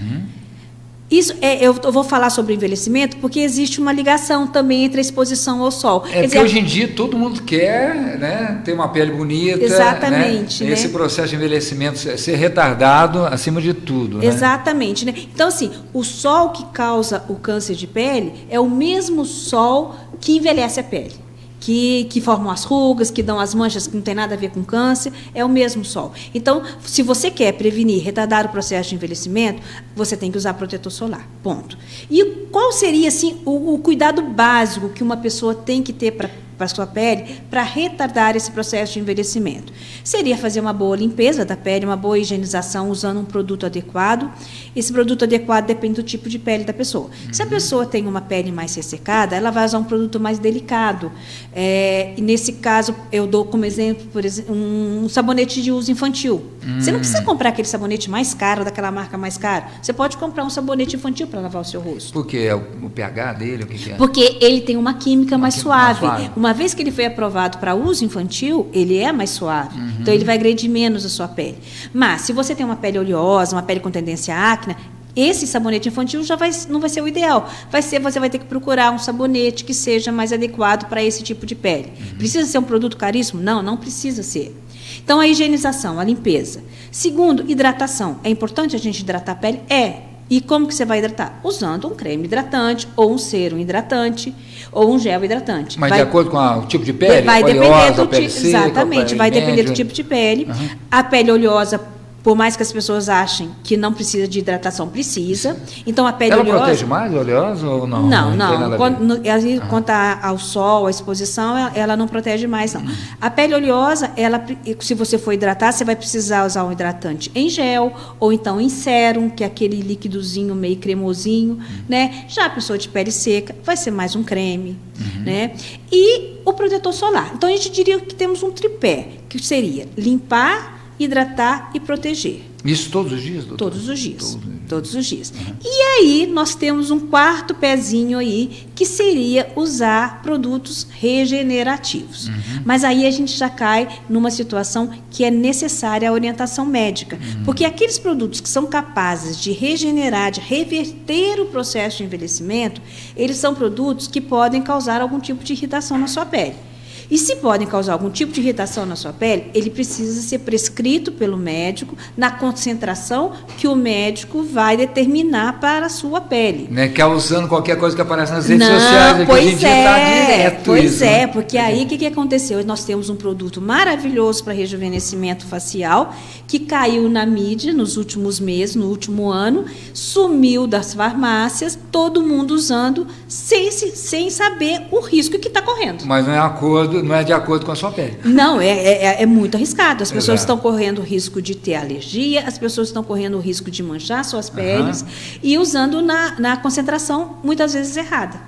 Isso eu vou falar sobre envelhecimento porque existe uma ligação também entre a exposição ao sol. Quer dizer, hoje em dia todo mundo quer, né, ter uma pele bonita. Exatamente. Né? Né? Esse processo de envelhecimento ser retardado acima de tudo. Né? Exatamente. Né? Então, assim, o sol que causa o câncer de pele é o mesmo sol que envelhece a pele. Que formam as rugas, que dão as manchas, que não tem nada a ver com câncer, é o mesmo sol. Então, se você quer prevenir, retardar o processo de envelhecimento, você tem que usar protetor solar, ponto. E qual seria, assim, o cuidado básico que uma pessoa tem que ter para a sua pele para retardar esse processo de envelhecimento? Seria fazer uma boa limpeza da pele, uma boa higienização usando um produto adequado. Esse produto adequado depende do tipo de pele da pessoa. Se a pessoa tem uma pele mais ressecada, ela vai usar um produto mais delicado. E nesse caso, eu dou como exemplo, por exemplo, um sabonete de uso infantil. Você não precisa comprar aquele sabonete mais caro, daquela marca mais cara. Você pode comprar um sabonete infantil para lavar o seu rosto. Por quê? O pH dele? O que é? Porque ele tem uma química mais suave. Uma vez que ele foi aprovado para uso infantil, ele é mais suave. Então, ele vai agredir menos a sua pele. Mas, se você tem uma pele oleosa, uma pele com tendência à acne, esse sabonete infantil não vai ser o ideal. Você vai ter que procurar um sabonete que seja mais adequado para esse tipo de pele. Precisa ser um produto caríssimo? Não precisa ser. Então, a higienização, a limpeza. Segundo, hidratação. É importante a gente hidratar a pele? E como que você vai hidratar? Usando um creme hidratante, ou um sérum hidratante, ou um gel hidratante. Mas de acordo com o tipo de pele? Vai depender do pele tipo. seca, Exatamente, vai depender do tipo de pele. A pele oleosa, por mais que as pessoas achem que não precisa de hidratação, precisa. Então, a pele oleosa... Ela protege mais oleosa ou não? Não. Quanto ao sol, à exposição, ela não protege mais, não. A pele oleosa, se você for hidratar, você vai precisar usar um hidratante em gel, ou então em sérum, que é aquele líquidozinho meio cremosinho, né? Já a pessoa de pele seca, vai ser mais um creme, né? E o protetor solar. Então, a gente diria que temos um tripé, que seria limpar, hidratar e proteger. Isso todos os dias, doutor? Todos os dias. Todos os dias. E aí, nós temos um quarto pezinho aí, que seria usar produtos regenerativos. Mas aí a gente já cai numa situação que é necessária a orientação médica. Porque aqueles produtos que são capazes de regenerar, de reverter o processo de envelhecimento, eles são produtos que podem causar algum tipo de irritação na sua pele. E se podem causar algum tipo de irritação na sua pele, ele precisa ser prescrito pelo médico na concentração que o médico vai determinar para a sua pele. Não é causando qualquer coisa que aparece nas redes sociais. Aqui, pois a gente tá direto pois isso, é, né? porque aí o que aconteceu? Nós temos um produto maravilhoso para rejuvenescimento facial que caiu na mídia nos últimos meses, no último ano, sumiu das farmácias, todo mundo usando sem saber o risco que está correndo. Mas não é de acordo com a sua pele. Não, é muito arriscado. As pessoas Exato. estão correndo o risco de ter alergia, as pessoas estão correndo o risco de manchar suas peles e usando na concentração muitas vezes errada.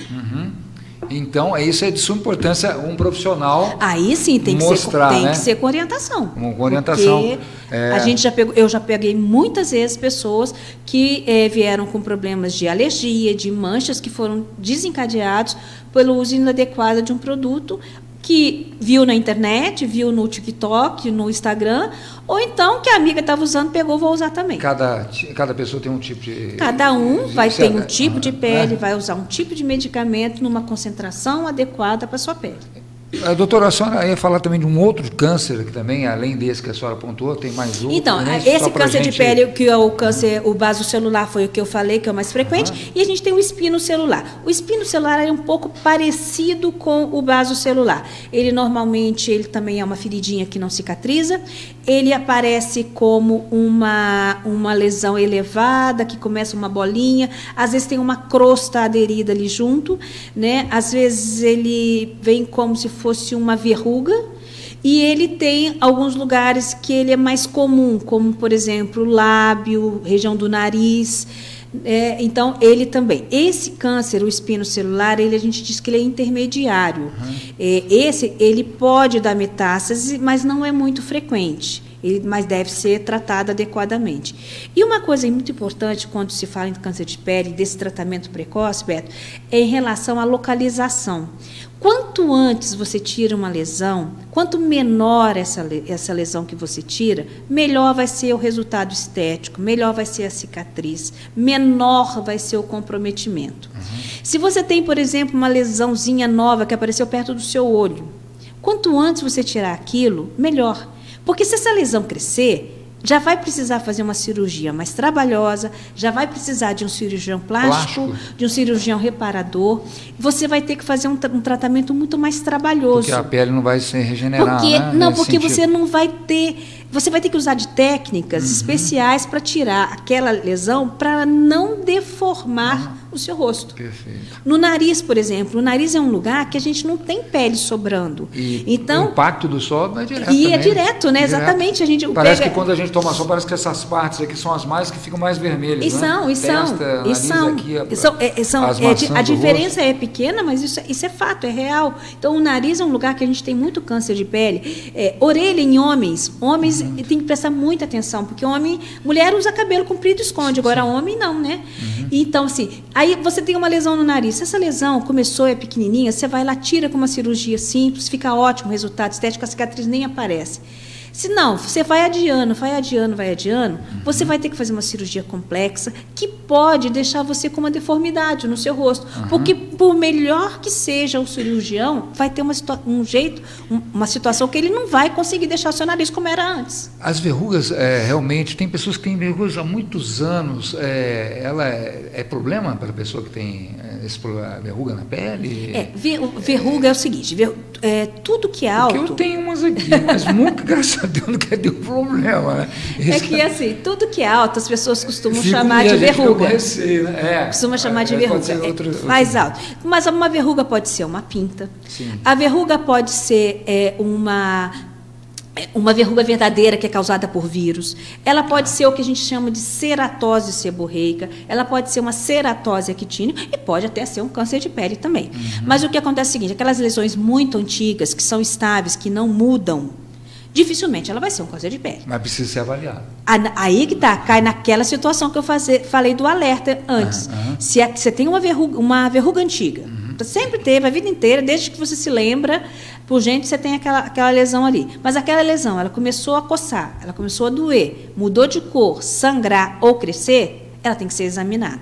Então, isso é de suma importância um profissional. Aí sim tem mostrar, que né? ser com orientação. Com orientação. Porque eu já peguei muitas vezes pessoas que vieram com problemas de alergia, de manchas que foram desencadeados pelo uso inadequado de um produto que viu na internet, viu no TikTok, no Instagram, ou então que a amiga estava usando, pegou, vou usar também. Cada pessoa tem um tipo de... Cada um vai ter um tipo de pele, vai usar um tipo de medicamento numa concentração adequada para a sua pele. Doutora, a senhora ia falar também de um outro câncer que também, além desse que a senhora apontou, tem mais outro. Então, né? esse câncer de pele, que é o câncer, o basocelular foi o que eu falei, que é o mais frequente, e a gente tem o espinocelular. O espinocelular é um pouco parecido com o basocelular. Ele normalmente, também é uma feridinha que não cicatriza, ele aparece como uma lesão elevada, que começa uma bolinha, às vezes tem uma crosta aderida ali junto, né? Às vezes ele vem como se fosse uma verruga, e ele tem alguns lugares que ele é mais comum, como, por exemplo, o lábio, região do nariz. Então, ele também. Esse câncer, o espinocelular, a gente diz que ele é intermediário. Ele pode dar metástase, mas não é muito frequente. Mas deve ser tratado adequadamente. E uma coisa muito importante quando se fala em câncer de pele, desse tratamento precoce, Beto, é em relação à localização. Quanto antes você tira uma lesão, quanto menor essa lesão que você tira, melhor vai ser o resultado estético, melhor vai ser a cicatriz, menor vai ser o comprometimento. Se você tem, por exemplo, uma lesãozinha nova que apareceu perto do seu olho, quanto antes você tirar aquilo, melhor. Porque se essa lesão crescer, já vai precisar fazer uma cirurgia mais trabalhosa, já vai precisar de um cirurgião plástico, de um cirurgião reparador. Você vai ter que fazer um tratamento muito mais trabalhoso. Porque a pele não vai se regenerar, porque você não vai ter... Você vai ter que usar de técnicas especiais para tirar aquela lesão, para não deformar o seu rosto. Perfeito. No nariz, por exemplo, o nariz é um lugar que a gente não tem pele sobrando. Então, o impacto do sol é direto. E é direto, né? Direto. Exatamente. Parece que quando a gente toma sol, parece que essas partes aqui são as mais que ficam mais vermelhas. A diferença é pequena, mas isso é fato, é real. Então, o nariz é um lugar que a gente tem muito câncer de pele. Orelha em homens tem que prestar muita atenção, porque mulher usa cabelo comprido e esconde, agora homem não, né? Então, assim, aí você tem uma lesão no nariz. Se essa lesão começou, é pequenininha, você vai lá, tira com uma cirurgia simples, fica ótimo o resultado estético, a cicatriz nem aparece. Se não, você vai adiando, você vai ter que fazer uma cirurgia complexa que pode deixar você com uma deformidade no seu rosto. Porque, por melhor que seja o cirurgião, vai ter uma situação que ele não vai conseguir deixar o seu nariz como era antes. As verrugas, realmente, tem pessoas que têm verrugas há muitos anos. Ela é problema para a pessoa que tem verruga na pele? Verruga é o seguinte, tudo que é alto... Porque eu tenho umas aqui, mas nunca, graças a Deus, nunca deu problema, né? Assim, tudo que é alto, as pessoas costumam chamar de verruga. Costuma chamar de verruga. Mais alto. Mas uma verruga pode ser uma pinta. Sim. A verruga pode ser uma verruga verdadeira que é causada por vírus. Ela pode ser o que a gente chama de ceratose seborreica, ela pode ser uma ceratose actínica e pode até ser um câncer de pele também. Mas o que acontece é o seguinte, aquelas lesões muito antigas, que são estáveis, que não mudam, dificilmente ela vai ser um câncer de pele. Mas precisa ser avaliado. Aí que cai naquela situação que eu falei do alerta antes. Se você tem uma verruga antiga, sempre teve a vida inteira, desde que você se lembra, por gente, você tem aquela lesão ali. Mas aquela lesão, ela começou a coçar, ela começou a doer, mudou de cor, sangrar ou crescer, ela tem que ser examinada.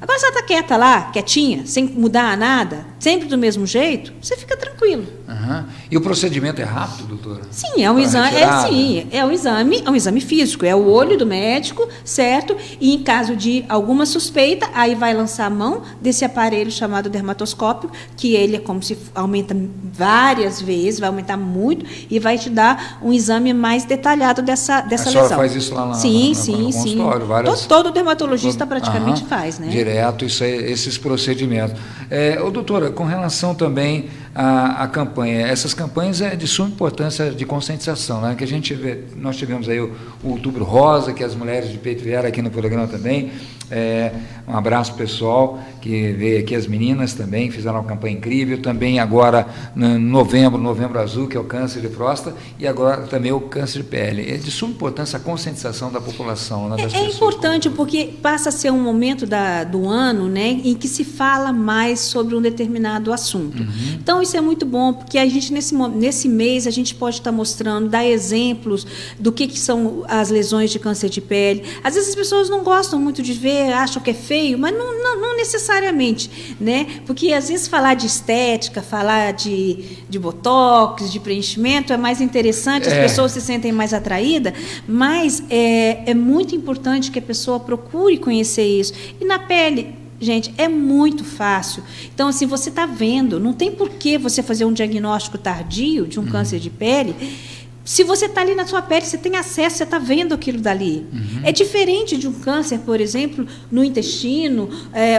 Agora, se ela está quieta lá, quietinha, sem mudar nada, sempre do mesmo jeito, você fica tranquilo. Uhum. E o procedimento é rápido, doutora? Sim, é um exame, é um exame físico, é o olho do médico, certo? E em caso de alguma suspeita, aí vai lançar a mão desse aparelho chamado dermatoscópio, que ele é como se aumenta várias vezes, vai aumentar muito e vai te dar um exame mais detalhado dessa lesão. A senhora faz isso lá no consultório? Todo dermatologista praticamente faz, né? Direto, esses procedimentos. Doutora, com relação também à campanha, essas campanhas é de suma importância de conscientização, né? Que a gente vê, nós tivemos aí o Outubro Rosa, que as mulheres de peito vieram aqui no programa também. Um abraço pessoal que veio aqui, as meninas também fizeram uma campanha incrível, também agora no novembro azul, que é o câncer de próstata, e agora também o câncer de pele. É de suma importância a conscientização da população, né, das pessoas. É importante porque passa a ser um momento do ano, né, em que se fala mais sobre um determinado assunto. Uhum. Então isso é muito bom, porque a gente nesse mês a gente pode estar mostrando, dar exemplos do que são as lesões de câncer de pele. Às vezes as pessoas não gostam muito de ver, acham que é feio, mas não necessariamente, né? Porque às vezes falar de estética, falar de botox, de preenchimento é mais interessante, as pessoas se sentem mais atraídas, mas é muito importante que a pessoa procure conhecer isso. E na pele, gente, é muito fácil. Então, assim, você está vendo, não tem por que você fazer um diagnóstico tardio de um câncer de pele. Se você está ali na sua pele, você tem acesso, você está vendo aquilo dali. Uhum. É diferente de um câncer, por exemplo, no intestino,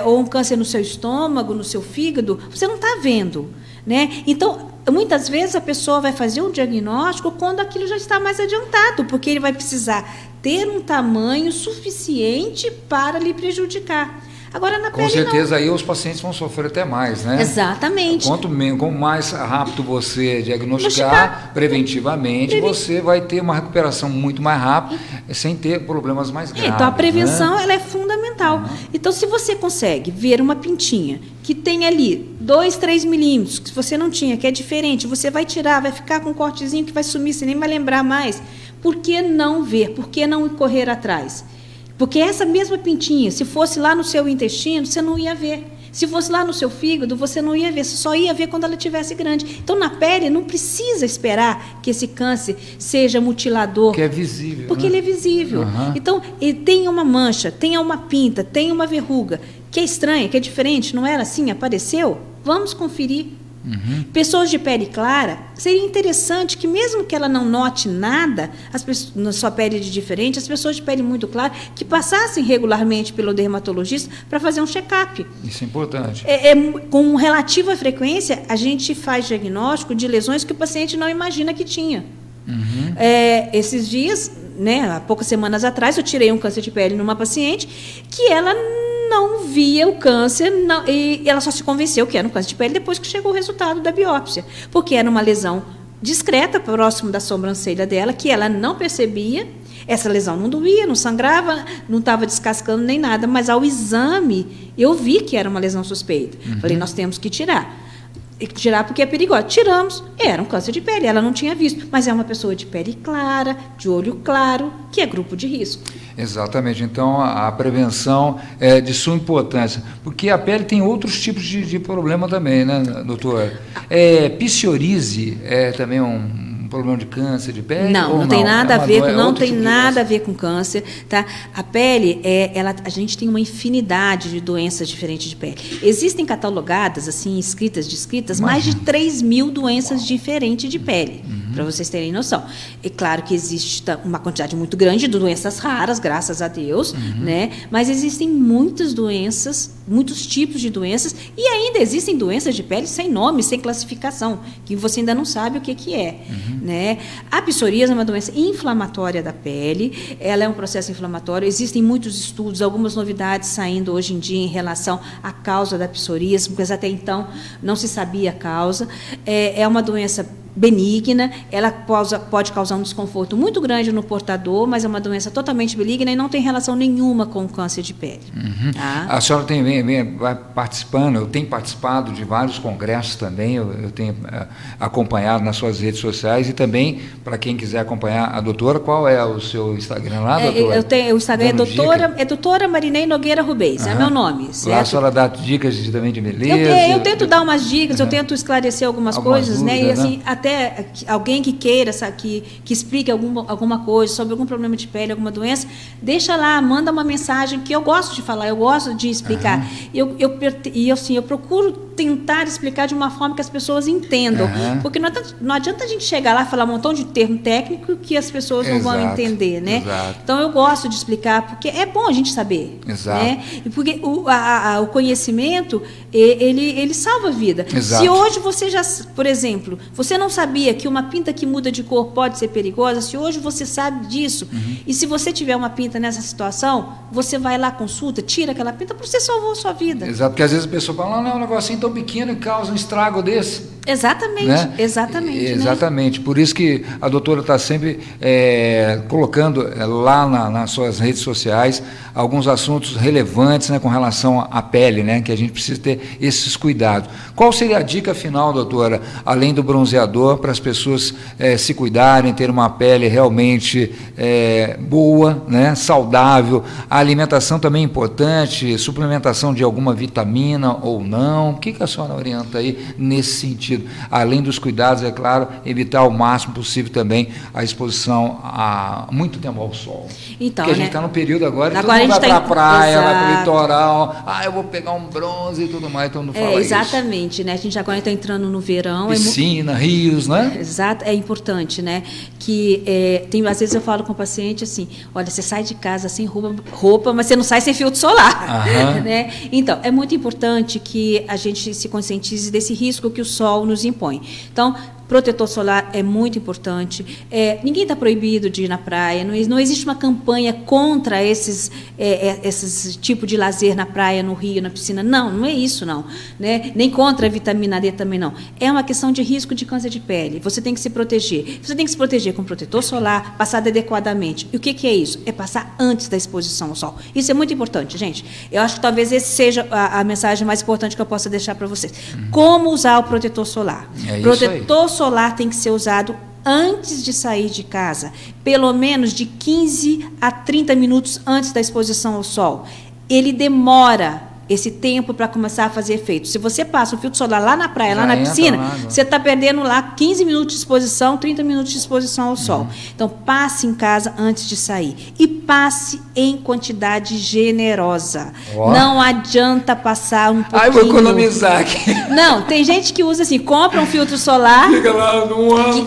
ou um câncer no seu estômago, no seu fígado, você não está vendo, né? Então, muitas vezes a pessoa vai fazer um diagnóstico quando aquilo já está mais adiantado, porque ele vai precisar ter um tamanho suficiente para lhe prejudicar. Agora, na pele, com certeza, aí os pacientes vão sofrer até mais, né? Exatamente. Quanto mais rápido você diagnosticar preventivamente, você vai ter uma recuperação muito mais rápida, sem ter problemas mais graves. Então, a prevenção, ela é fundamental. Uhum. Então, se você consegue ver uma pintinha que tem ali 2, 3 milímetros, que você não tinha, que é diferente, você vai tirar, vai ficar com um cortezinho que vai sumir, você nem vai lembrar mais. Por que não ver? Por que não correr atrás? Porque essa mesma pintinha, se fosse lá no seu intestino, você não ia ver. Se fosse lá no seu fígado, você não ia ver, você só ia ver quando ela estivesse grande. Então, na pele, não precisa esperar que esse câncer seja mutilador. Porque é visível. Porque ele é visível. Uhum. Então, ele tem uma mancha, tem uma pinta, tem uma verruga, que é estranha, que é diferente, não era assim, apareceu? Vamos conferir. Uhum. Pessoas de pele clara, seria interessante que mesmo que ela não note nada na sua pele de diferente, as pessoas de pele muito clara, que passassem regularmente pelo dermatologista para fazer um check-up. Isso é importante. Com relativa frequência, a gente faz diagnóstico de lesões que o paciente não imagina que tinha. Uhum. Esses dias, né, há poucas semanas atrás, eu tirei um câncer de pele numa paciente que ela não via o câncer, e ela só se convenceu que era um câncer de pele depois que chegou o resultado da biópsia, porque era uma lesão discreta, próximo da sobrancelha dela, que ela não percebia. Essa lesão não doía, não sangrava, não estava descascando nem nada, mas ao exame eu vi que era uma lesão suspeita. Uhum. Falei, nós temos que tirar. Tirar porque é perigoso. Tiramos, era um câncer de pele, ela não tinha visto, mas é uma pessoa de pele clara, de olho claro, que é grupo de risco. Exatamente, então a prevenção é de suma importância, porque a pele tem outros tipos de problema também, né, doutor? Psoríase é também um problema de câncer de pele? Não tem nada a ver, não tem nada a ver com câncer, tá? A pele, a gente tem uma infinidade de doenças diferentes de pele. Existem catalogadas, assim, descritas, mais de 3.000 doenças diferentes de pele, para vocês terem noção. É claro que existe uma quantidade muito grande de doenças raras, graças a Deus, né? Mas existem muitas doenças, muitos tipos de doenças, e ainda existem doenças de pele sem nome, sem classificação, que você ainda não sabe o que é. Né? A psoríase é uma doença inflamatória da pele, ela é um processo inflamatório, existem muitos estudos, algumas novidades saindo hoje em dia em relação à causa da psoríase, porque até então não se sabia a causa. É uma doença benigna, ela pode causar um desconforto muito grande no portador, mas é uma doença totalmente benigna e não tem relação nenhuma com o câncer de pele. Tá? A senhora vai participando, eu tenho participado de vários congressos também, eu tenho acompanhado nas suas redes sociais e também, para quem quiser acompanhar a doutora, qual é o seu Instagram lá, doutora? O Instagram é doutora Marinei Nogueira Rubens, é meu nome. Certo? Lá a senhora dá dicas também de beleza? Eu tento dar umas dicas, eu tento esclarecer algumas coisas, dúvidas, né? E assim, até alguém que queira, que explique alguma coisa sobre algum problema de pele, alguma doença, deixa lá, manda uma mensagem, que eu gosto de falar, eu gosto de explicar. Eu procuro tentar explicar de uma forma que as pessoas entendam, porque não adianta a gente chegar lá e falar um montão de termo técnico que as pessoas não vão entender, né? Exato. Então eu gosto de explicar, porque é bom a gente saber, né? E porque o conhecimento, ele salva a vida. Exato. Se hoje você já, por exemplo, você não sabia que uma pinta que muda de cor pode ser perigosa, se hoje você sabe disso, e se você tiver uma pinta nessa situação, você vai lá, consulta, tira aquela pinta, porque você salvou a sua vida. Exato, porque às vezes a pessoa fala, não, é um negocinho tão pequeno e causa um estrago desse. Exatamente, né? Exatamente. Por isso que a doutora está sempre colocando lá nas suas redes sociais alguns assuntos relevantes, né, com relação à pele, né, que a gente precisa ter esses cuidados. Qual seria a dica final, doutora, além do bronzeador, para as pessoas se cuidarem, ter uma pele realmente boa, né, saudável? A alimentação também é importante, suplementação de alguma vitamina ou não? O que a senhora orienta aí nesse sentido? Além dos cuidados, é claro, evitar o máximo possível também a exposição a muito tempo ao sol. Então, porque a gente está no período agora, todo a mundo vai para a praia, Exato. vai para o litoral, eu vou pegar um bronze e tudo mais, todo mundo fala exatamente, isso. né? A gente agora está entrando no verão. Piscina, rios, né? Exato, é importante, né? Que às vezes eu falo com o paciente assim, olha, você sai de casa sem roupa, mas você não sai sem filtro solar. Né? Então, é muito importante que a gente se conscientize desse risco que o sol nos impõe. Então, protetor solar é muito importante. Ninguém está proibido de ir na praia, não existe uma campanha contra esses tipo de lazer na praia, no rio, na piscina. Não é isso, não. Né? Nem contra a vitamina D também não. É uma questão de risco de câncer de pele. Você tem que se proteger. Você tem que se proteger com protetor solar, passado adequadamente. E o que é isso? É passar antes da exposição ao sol. Isso é muito importante, gente. Eu acho que talvez esse seja a mensagem mais importante que eu possa deixar para vocês. Como usar o protetor solar? Protetor solar tem que ser usado antes de sair de casa, pelo menos de 15 a 30 minutos antes da exposição ao sol. Ele demora esse tempo para começar a fazer efeito. Se você passa o filtro solar lá na praia, lá na piscina, você está perdendo lá 15 minutos de exposição, 30 minutos de exposição ao sol. Então, passe em casa antes de sair. E passe em quantidade generosa. Não adianta passar um pouquinho. Vou economizar aqui. Não, tem gente que usa assim, compra um filtro solar. Fica lá num ano,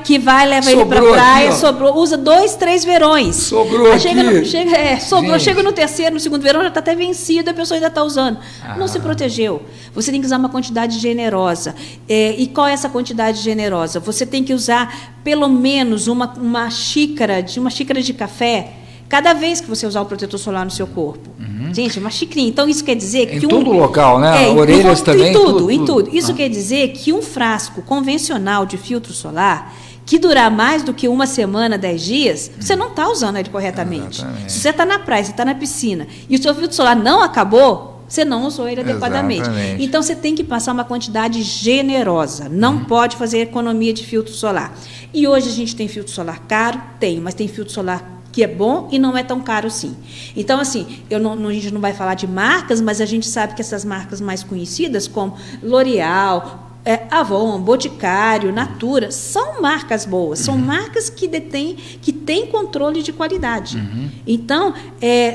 que vai leva ele para a praia, aqui, usa 2, 3 verões. Sobrou aqui. Chega no terceiro, no segundo verão, já está até vencido, a pessoa ainda está usando. Não se protegeu. Você tem que usar uma quantidade generosa. E qual é essa quantidade generosa? Você tem que usar pelo menos uma xícara de café cada vez que você usar o protetor solar no seu corpo. Gente, uma xicrinha. Então, isso quer dizer que... Em todo local, né? Orelhas também? Em tudo. Isso quer dizer que um frasco convencional de filtro solar, que durar mais do que uma semana, 10 dias, você não está usando ele corretamente. Exatamente. Se você está na praia, você está na piscina, e o seu filtro solar não acabou, você não usou ele adequadamente. Exatamente. Então, você tem que passar uma quantidade generosa. Não pode fazer economia de filtro solar. E hoje a gente tem filtro solar caro? Tem, mas tem filtro solar que é bom e não é tão caro assim. Então, assim, a gente não vai falar de marcas, mas a gente sabe que essas marcas mais conhecidas, como L'Oréal, Avon, Boticário, Natura, são marcas boas, são marcas que têm controle de qualidade. Então,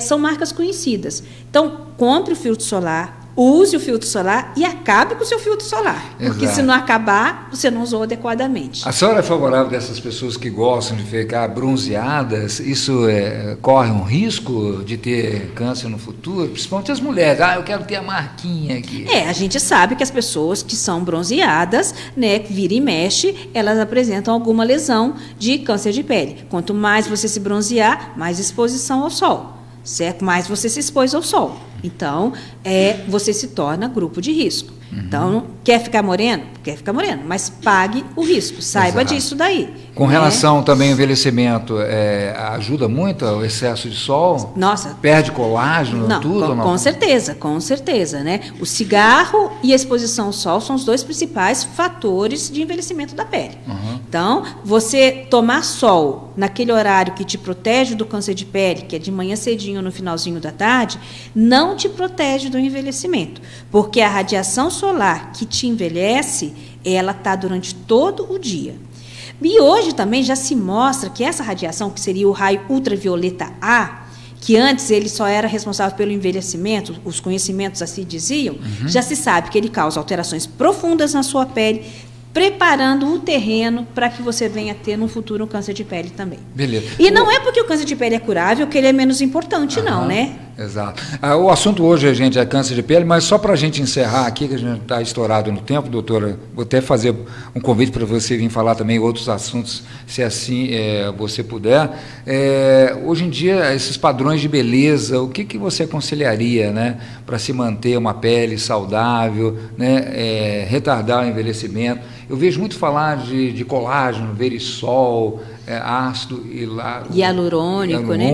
são marcas conhecidas. Então, compre o filtro solar, use o filtro solar e acabe com o seu filtro solar. Porque Exato. se não acabar, você não usou adequadamente. A senhora é favorável dessas pessoas que gostam de ficar bronzeadas? Isso corre um risco de ter câncer no futuro? Principalmente as mulheres. Eu quero ter a marquinha aqui. A gente sabe que as pessoas que são bronzeadas, né, vira e mexe, elas apresentam alguma lesão de câncer de pele. Quanto mais você se bronzear, mais exposição ao sol. Certo? Mais você se expôs ao sol. Então, você se torna grupo de risco. Então, quer ficar moreno? Quer ficar moreno, mas pague o risco, saiba disso daí. Com relação também ao envelhecimento, ajuda muito o excesso de sol? Nossa. Perde colágeno, tudo? Com certeza, né? O cigarro e a exposição ao sol são os dois principais fatores de envelhecimento da pele. Então, você tomar sol naquele horário que te protege do câncer de pele, que é de manhã cedinho ou no finalzinho da tarde, não te protege do envelhecimento, porque a radiação solar que te envelhece, ela está durante todo o dia. E hoje também já se mostra que essa radiação, que seria o raio ultravioleta A, que antes ele só era responsável pelo envelhecimento, os conhecimentos assim diziam, já se sabe que ele causa alterações profundas na sua pele, preparando o terreno para que você venha ter no futuro um câncer de pele também. Beleza. E não é porque o câncer de pele é curável que ele é menos importante, não, né? Exato. O assunto hoje, gente, é câncer de pele, mas só para a gente encerrar aqui, que a gente está estourado no tempo, doutora, vou até fazer um convite para você vir falar também outros assuntos, se assim você puder. Hoje em dia, esses padrões de beleza, o que você aconselharia, né, para se manter uma pele saudável, né, retardar o envelhecimento? Eu vejo muito falar de colágeno, verisol, ácido hialurônico, né?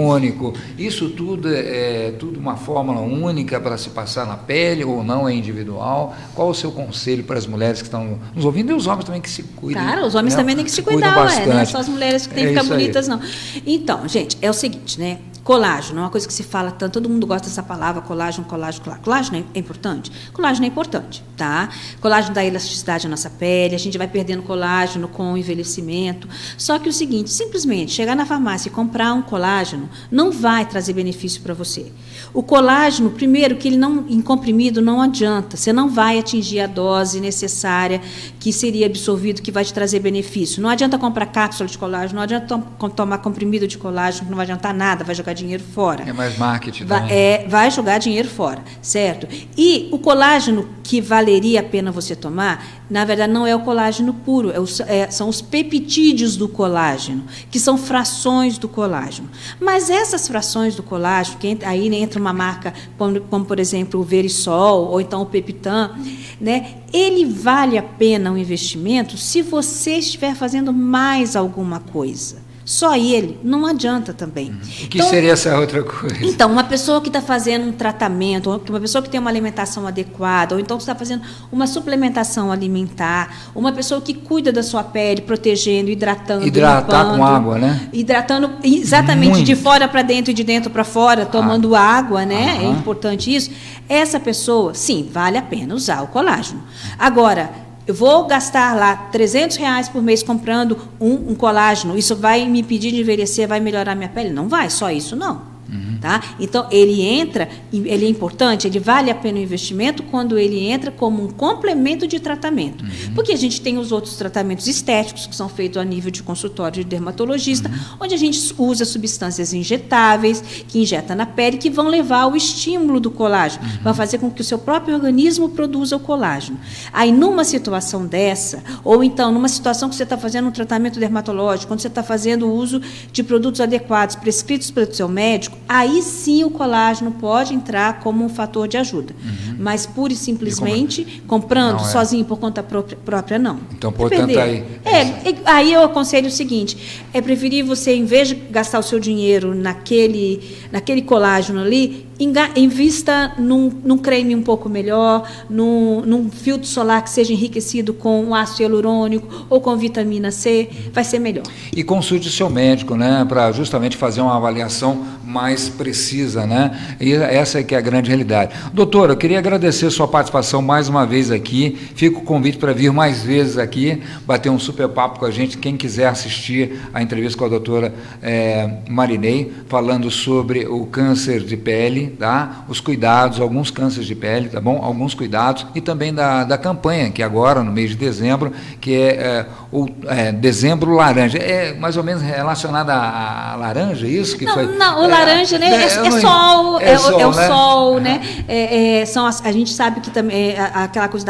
Isso tudo é tudo uma fórmula única para se passar na pele ou não é individual? Qual o seu conselho para as mulheres que estão nos ouvindo e os homens também que se cuidam? Claro, os homens também têm que se cuidar, não é só as mulheres que têm que ficar bonitas, não. Então, gente, é o seguinte, né? Colágeno é uma coisa que se fala tanto, todo mundo gosta dessa palavra, colágeno. Colágeno é importante? Colágeno é importante, tá? Colágeno dá elasticidade à nossa pele, a gente vai perdendo colágeno com o envelhecimento. Só que o seguinte, simplesmente chegar na farmácia e comprar um colágeno não vai trazer benefício para você. O colágeno, primeiro, que ele não, em comprimido não adianta, você não vai atingir a dose necessária que seria absorvido, que vai te trazer benefício. Não adianta comprar cápsula de colágeno, não adianta tomar comprimido de colágeno, não vai adiantar nada, vai jogar dinheiro fora. É mais marketing também. Vai jogar dinheiro fora, certo? E o colágeno que valeria a pena você tomar, na verdade, não é o colágeno puro, são os peptídeos do colágeno, que são frações do colágeno. Mas essas frações do colágeno, aí entra uma marca como, por exemplo, o Verisol, ou então o Peptan, né? Ele vale a pena o investimento se você estiver fazendo mais alguma coisa. Só ele não adianta também. O que seria essa outra coisa? Então, uma pessoa que está fazendo um tratamento, uma pessoa que tem uma alimentação adequada, ou então que está fazendo uma suplementação alimentar, uma pessoa que cuida da sua pele, protegendo, hidratando, hidratar limpando, com água, né? Hidratando exatamente muito. De fora para dentro e de dentro para fora, tomando água, né? É importante isso. Essa pessoa, sim, vale a pena usar o colágeno. Agora, eu vou gastar lá R$300 por mês comprando um colágeno, isso vai me impedir de envelhecer, vai melhorar minha pele? Não vai, só isso não. Tá? Então, ele é importante, ele vale a pena o investimento quando ele entra como um complemento de tratamento. Porque a gente tem os outros tratamentos estéticos que são feitos a nível de consultório de dermatologista, onde a gente usa substâncias injetáveis, que injeta na pele, que vão levar ao estímulo do colágeno, vão fazer com que o seu próprio organismo produza o colágeno. Aí, numa situação dessa, ou então numa situação que você está fazendo um tratamento dermatológico, quando você está fazendo o uso de produtos adequados, prescritos pelo seu médico, aí sim o colágeno pode entrar como um fator de ajuda. Mas pura e simplesmente comprando sozinho por conta própria, não. Então, portanto, aí eu aconselho o seguinte, é preferir você, em vez de gastar o seu dinheiro naquele colágeno ali, invista num creme um pouco melhor, num filtro solar que seja enriquecido com ácido hialurônico ou com vitamina C, vai ser melhor. E consulte o seu médico, né, para justamente fazer uma avaliação mais precisa, né? E essa é que é a grande realidade. Doutora, eu queria agradecer sua participação mais uma vez aqui. Fica o convite para vir mais vezes aqui, bater um super papo com a gente. Quem quiser assistir a entrevista com a doutora Marinei, falando sobre o câncer de pele, tá? Os cuidados, alguns cânceres de pele, tá bom? Alguns cuidados, e também da campanha, que agora, no mês de dezembro, que é Dezembro Laranja. É mais ou menos relacionada à laranja, isso? Que não, o laranja laranja, né? É sol, é o sol, né? A gente sabe que também aquela coisa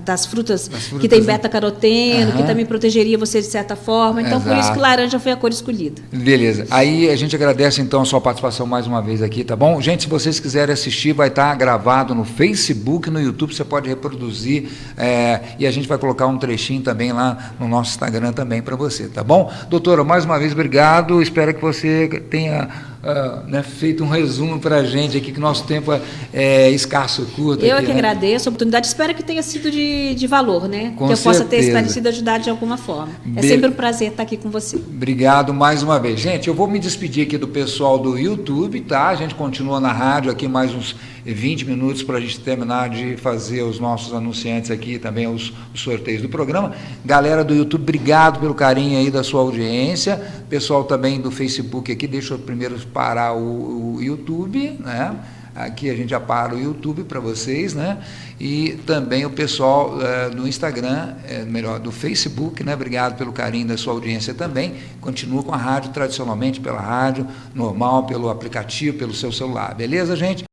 das frutas que tem beta-caroteno, que também protegeria você de certa forma. Então, por isso que laranja foi a cor escolhida. Beleza. Aí a gente agradece então a sua participação mais uma vez aqui, tá bom? Gente, se vocês quiserem assistir, vai estar gravado no Facebook, no YouTube, você pode reproduzir e a gente vai colocar um trechinho também lá no nosso Instagram também para você, tá bom? Doutora, mais uma vez, obrigado. Espero que você tenha feito um resumo para a gente aqui, que nosso tempo é escasso, curto. Eu que agradeço a oportunidade, espero que tenha sido de valor, né? Com que eu certeza. possa ter esclarecido, ajudado de alguma forma. É sempre um prazer estar aqui com você. Obrigado mais uma vez. Gente, eu vou me despedir aqui do pessoal do YouTube, tá? A gente continua na rádio aqui mais uns 20 minutos para a gente terminar de fazer os nossos anunciantes aqui, também os sorteios do programa. Galera do YouTube, obrigado pelo carinho aí da sua audiência. Pessoal também do Facebook aqui, deixa eu primeiro parar o YouTube, né? Aqui a gente já para o YouTube para vocês, né? E também o pessoal do Instagram, do Facebook, né? Obrigado pelo carinho da sua audiência também. Continua com a rádio tradicionalmente, pela rádio normal, pelo aplicativo, pelo seu celular. Beleza, gente?